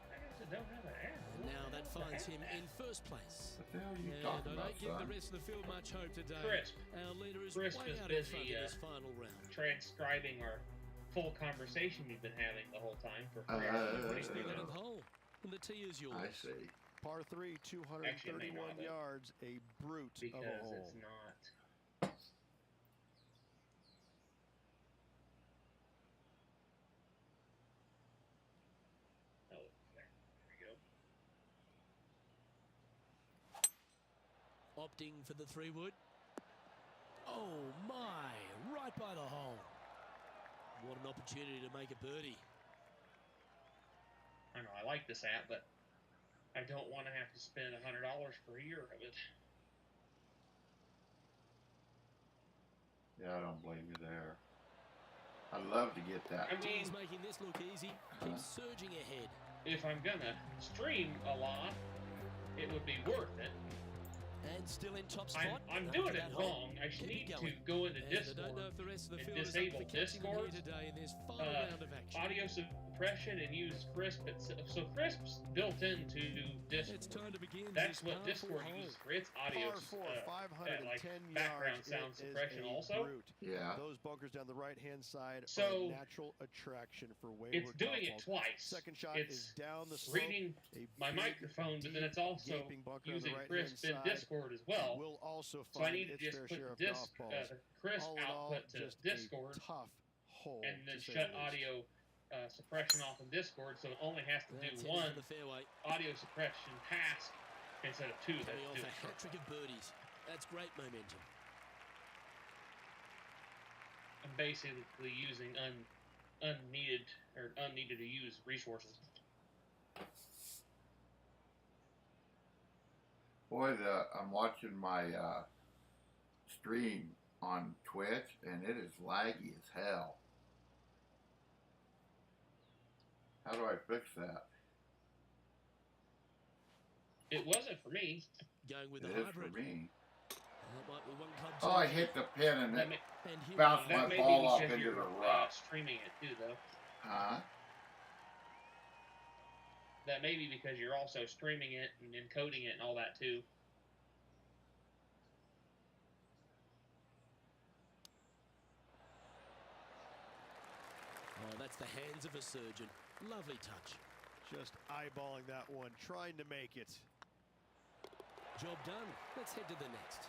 I guess it don't have an air. And now that finds him in first place. What the hell are you And talking I about, don't give the son? rest of the field much hope today. Crisp. Our leader is Crisp way is out in front busy, in this final round. Transcribing our full conversation we've been having the whole time for 3 It's hours. the 11th hole. And the tee is yours. I see. Par 3, Actually, 231 it may not, yards, a brute Because of a hole. it's not. Oh, there we go. Opting for the 3-wood. Oh my, right by the hole. What an opportunity to make a birdie. I know I like this app, but I don't want to have to spend $100 for a year of it. Yeah, I don't blame you there. I'd love to get that. I mean, He's making this look easy. Keeps surging ahead. if I'm gonna stream a lot, it would be worth it. And still in top spot. I'm After doing it that hole. wrong. I should Keep need going. to go into And I Discord don't know if the rest of the and field is up disable for catching them Discord, here today in this final round of action. audio suppression, and use Crisp. So Crisp's built into Discord. It's time to begin. That's this what par Discord 4 hole. uses for its audio Par 4, that, like 510 background yards. sound It is suppression a also. brute. Yeah. Those bunkers down the right-hand side are So, a natural attraction for wayward It's doing it golf balls. twice. Second shot It's is down the slope. reading A my big, microphone, but then it's deep, also gaping bunker on the using right-hand Crisp in side. Discord as well. Will also So I find need to its just fair put share the of disc, golf balls. Crisp All in all, output to just Discord, a tough hole. and then to say shut the least. audio suppression off in Discord, so it only has to That's do headed one for the fairway. audio suppression task instead of two. Coming That's off two. a hat-trick of birdies. That's great momentum. I'm basically using unneeded to use resources. Boy, I'm watching my stream on Twitch, and it is laggy as hell. How do I fix that? It wasn't for me. Going with It the is hybrid. for me. That might be one club Oh, I hit the pin and That it may, And here bounced we my go. that may ball be up because into you're the rough. streaming it too, though. Huh? That may be because you're also streaming it and encoding it and all that too. hands of a surgeon. Lovely touch. Just eyeballing that one, trying to make it. Job done. Let's head to the next.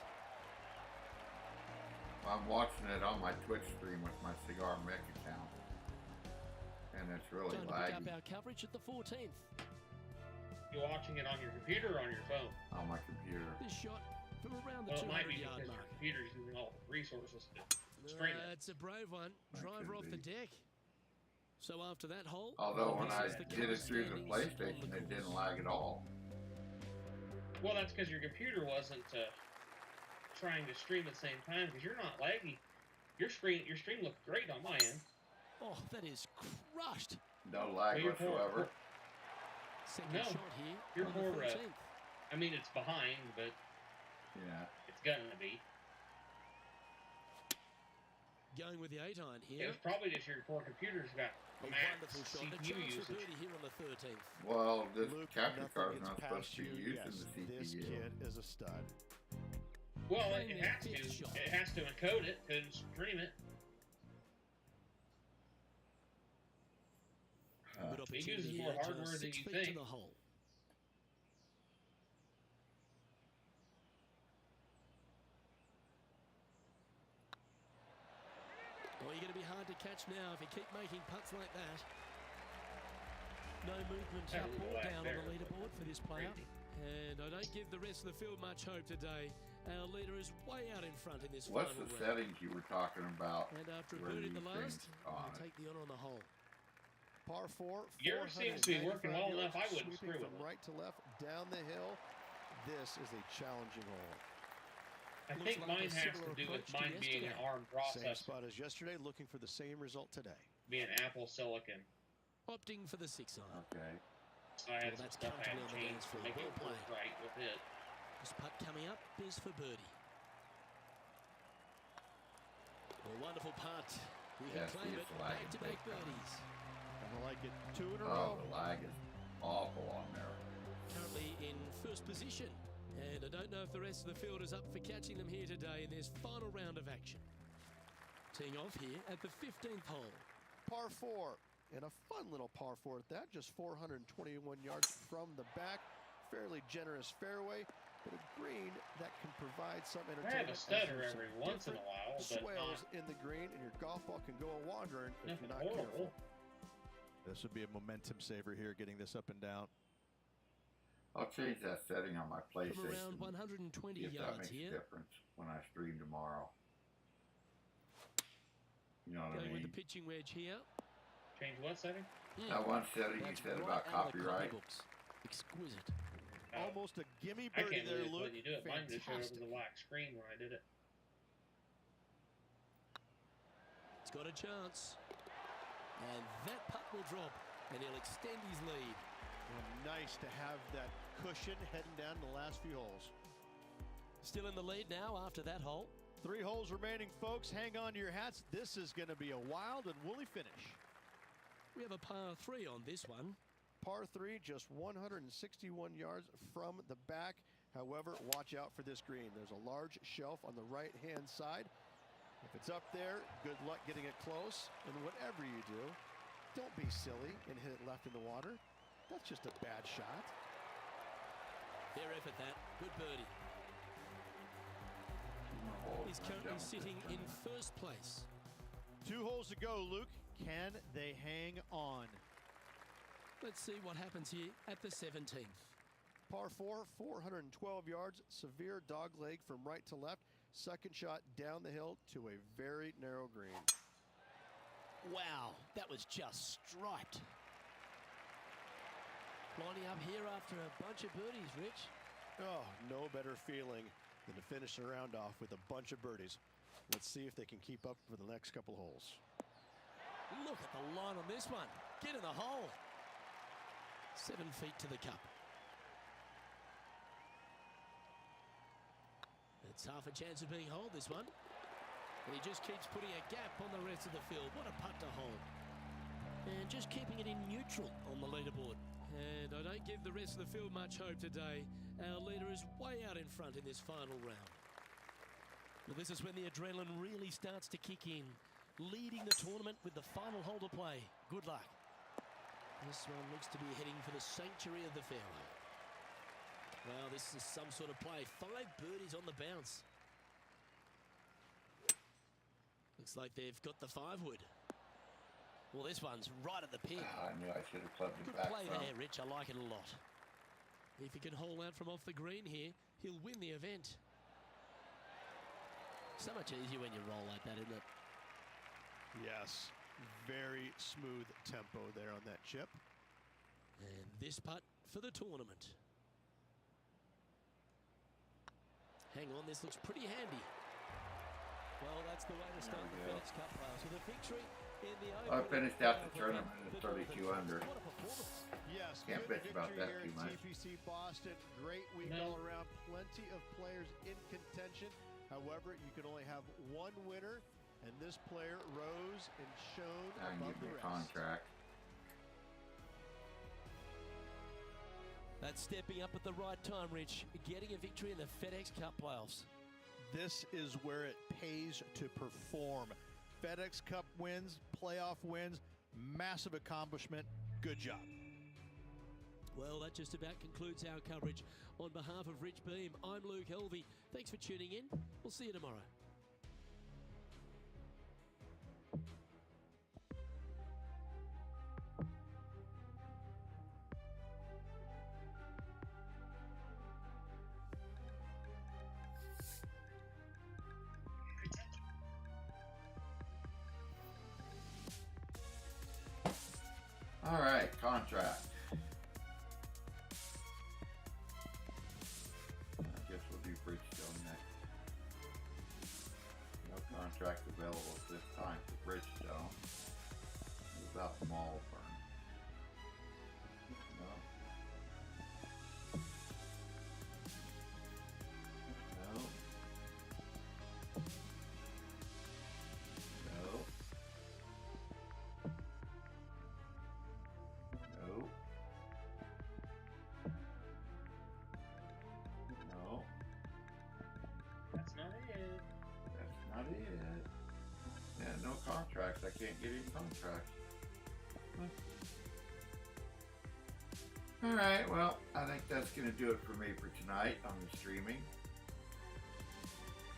I'm watching it on my Twitch stream with my Cigar Mech account, and it's really Time to pick laggy up our coverage at the 14th. You're watching it on your computer or on your phone? on my computer. This shot from around the Well, it might be 200-yard because your mark. computer's using all the resources to stream it. It's a brave one. That Driver could off the be. deck. So after that hole, Although when I this is the did it through the standings on PlayStation, the it didn't course. lag at all. Well, that's because your computer wasn't trying to stream at the same time, because you're not laggy. Your stream looked great on my end. Oh, that is crushed. No lag Well, you're whatsoever. Second No, shot here you're on the more, 13th. I mean, it's behind, but Yeah. it's gonna be. Going with the 8-iron It here. was probably just your poor computer's got A max wonderful shot. A CPU chance for usage. birdie here on the 13th. Well, this Luke, capture nothing card is gets not supposed past to be you. used Yes, in the this CPU. kid is a stud. Well, Playing it their has to. fifth shot. It has to encode it to stream it. Good It opportunity uses here, more just hardware than 6 you feet think. to the hole. Oh, you're going to be hard to catch now if you keep making putts like that. No movement That up was or black down on there, the leaderboard for this player. crazy. And I don't give the rest of the field much hope today. Our leader is way out in front in this What's final the round. settings you were talking about? And after a where birdie you at the last, changed we'll on it? take the honor on the hole. Par 4. Yours seems to be working well enough. I wouldn't sweeping screw from with it. right to left down the hill. This is a challenging hole. I Looks think like mine a has similar to do with approach to mine being an yesterday. ARM Same processor, spot as yesterday, looking for the same result today. being Apple Silicon. Opting for the 6-iron. Okay. So I had Well, some that's stuff I comfortably had to on the change dance to floor. make it Well work played. right with it. This putt coming up is for birdie. A wonderful putt. You can Yeah, claim see, it. it's lagging Back-to-back big time. birdies. And I like it 2 in a Oh, row. the lag is awful on there. Currently in first position. And I don't know if the rest of the field is up for catching them here today in this final round of action. Teeing off here at the 15th hole. Par 4. And a fun little par 4 at that. Just 421 yards from the back. Fairly generous fairway. But a green that can provide some I entertainment. have a as stutter there's some every once in a different while, but swales not in the green, and your golf ball can go a-wandering if nothing you're not horrible. careful. This would be a momentum saver here, getting this up and down. I'll change that setting on my From PlayStation. around 120 if that yards makes here. a difference when I stream tomorrow. You know what I Going with mean? the pitching wedge here. Change what setting? That one setting you That's said right about out of the copyright. copybooks. Exquisite. Oh, Almost a gimme I birdie can't there, lose Luke. when you do it. Mine just showed up as Fantastic. a black screen when I did it. It's got a chance. And that putt will drop. And he'll extend his lead. Well, nice to have that cushion heading down the last few holes. Still in the lead now after that hole. 3 holes remaining, folks. Hang on to your hats. This is going to be a wild and woolly finish. We have a par 3 on this one. Par 3, just 161 yards from the back. However, watch out for this green. There's a large shelf on the right-hand side. If it's up there, good luck getting it close. And whatever you do, don't be silly and hit it left in the water. That's just a bad shot. Fair effort that. Good birdie. He's currently sitting in first place. 2 holes to go, Luke. Can they hang on? Let's see what happens here at the 17th. Par 4, 412 yards. Severe dog leg from right to left. Second shot down the hill to a very narrow green. Wow, that was just striped. Lining up here after a bunch of birdies, Rich. Oh, no better feeling than to finish the round off with a bunch of birdies. Let's see if they can keep up for the next couple holes. Look at the line on this one. Get in the hole. 7 feet to the cup. It's half a chance of being holed, this one. And he just keeps putting a gap on the rest of the field. What a putt to hold. And just keeping it in neutral on the leaderboard. And I don't give the rest of the field much hope today. Our leader is way out in front in this final round. Well, this is when the adrenaline really starts to kick in. Leading the tournament with the final hole to play. Good luck. This one looks to be heading for the sanctuary of the fairway. Well, this is some sort of play. 5 birdies on the bounce. Looks like they've got the 5-wood. Well, this one's right at the pin. I knew I should have clubbed it Good back play from. there, Rich. I like it a lot. If he can hold out from off the green here, he'll win the event. So much easier when you roll like that, isn't it? Yes, very smooth tempo there on that chip. And this putt for the tournament. Hang on, this looks pretty handy. Well, that's the way to start the FedEx Cup playoffs with a victory in the I finished out the tournament at 32 under. What a performance. Yes, Can't good bitch about victory that here too at much. TPC Boston. Great week No. all around. Plenty of players in contention. However, you can only have one winner, and this player rose and shone I can above give the me a rest. contract. That's stepping up at the right time, Rich. Getting a victory in the FedEx Cup playoffs. This is where it pays to perform. FedEx Cup wins, playoff wins, massive accomplishment. Good job. Well, that just about concludes our coverage. On behalf of Rich Beam, I'm Luke Helvey. Thanks for tuning in. We'll see you tomorrow. All right, contract. I guess we'll do Bridgestone next. No contract available at this time for Bridgestone. What about Malvern? No. No. No. No. No. That's not it. That's not it. Yeah, no contracts. I can't get any contracts. Alright, well, I think that's going to do it for me for tonight on the streaming.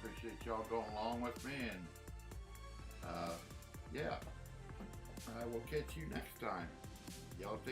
Appreciate y'all going along with me, and yeah, I will catch you next time. Y'all take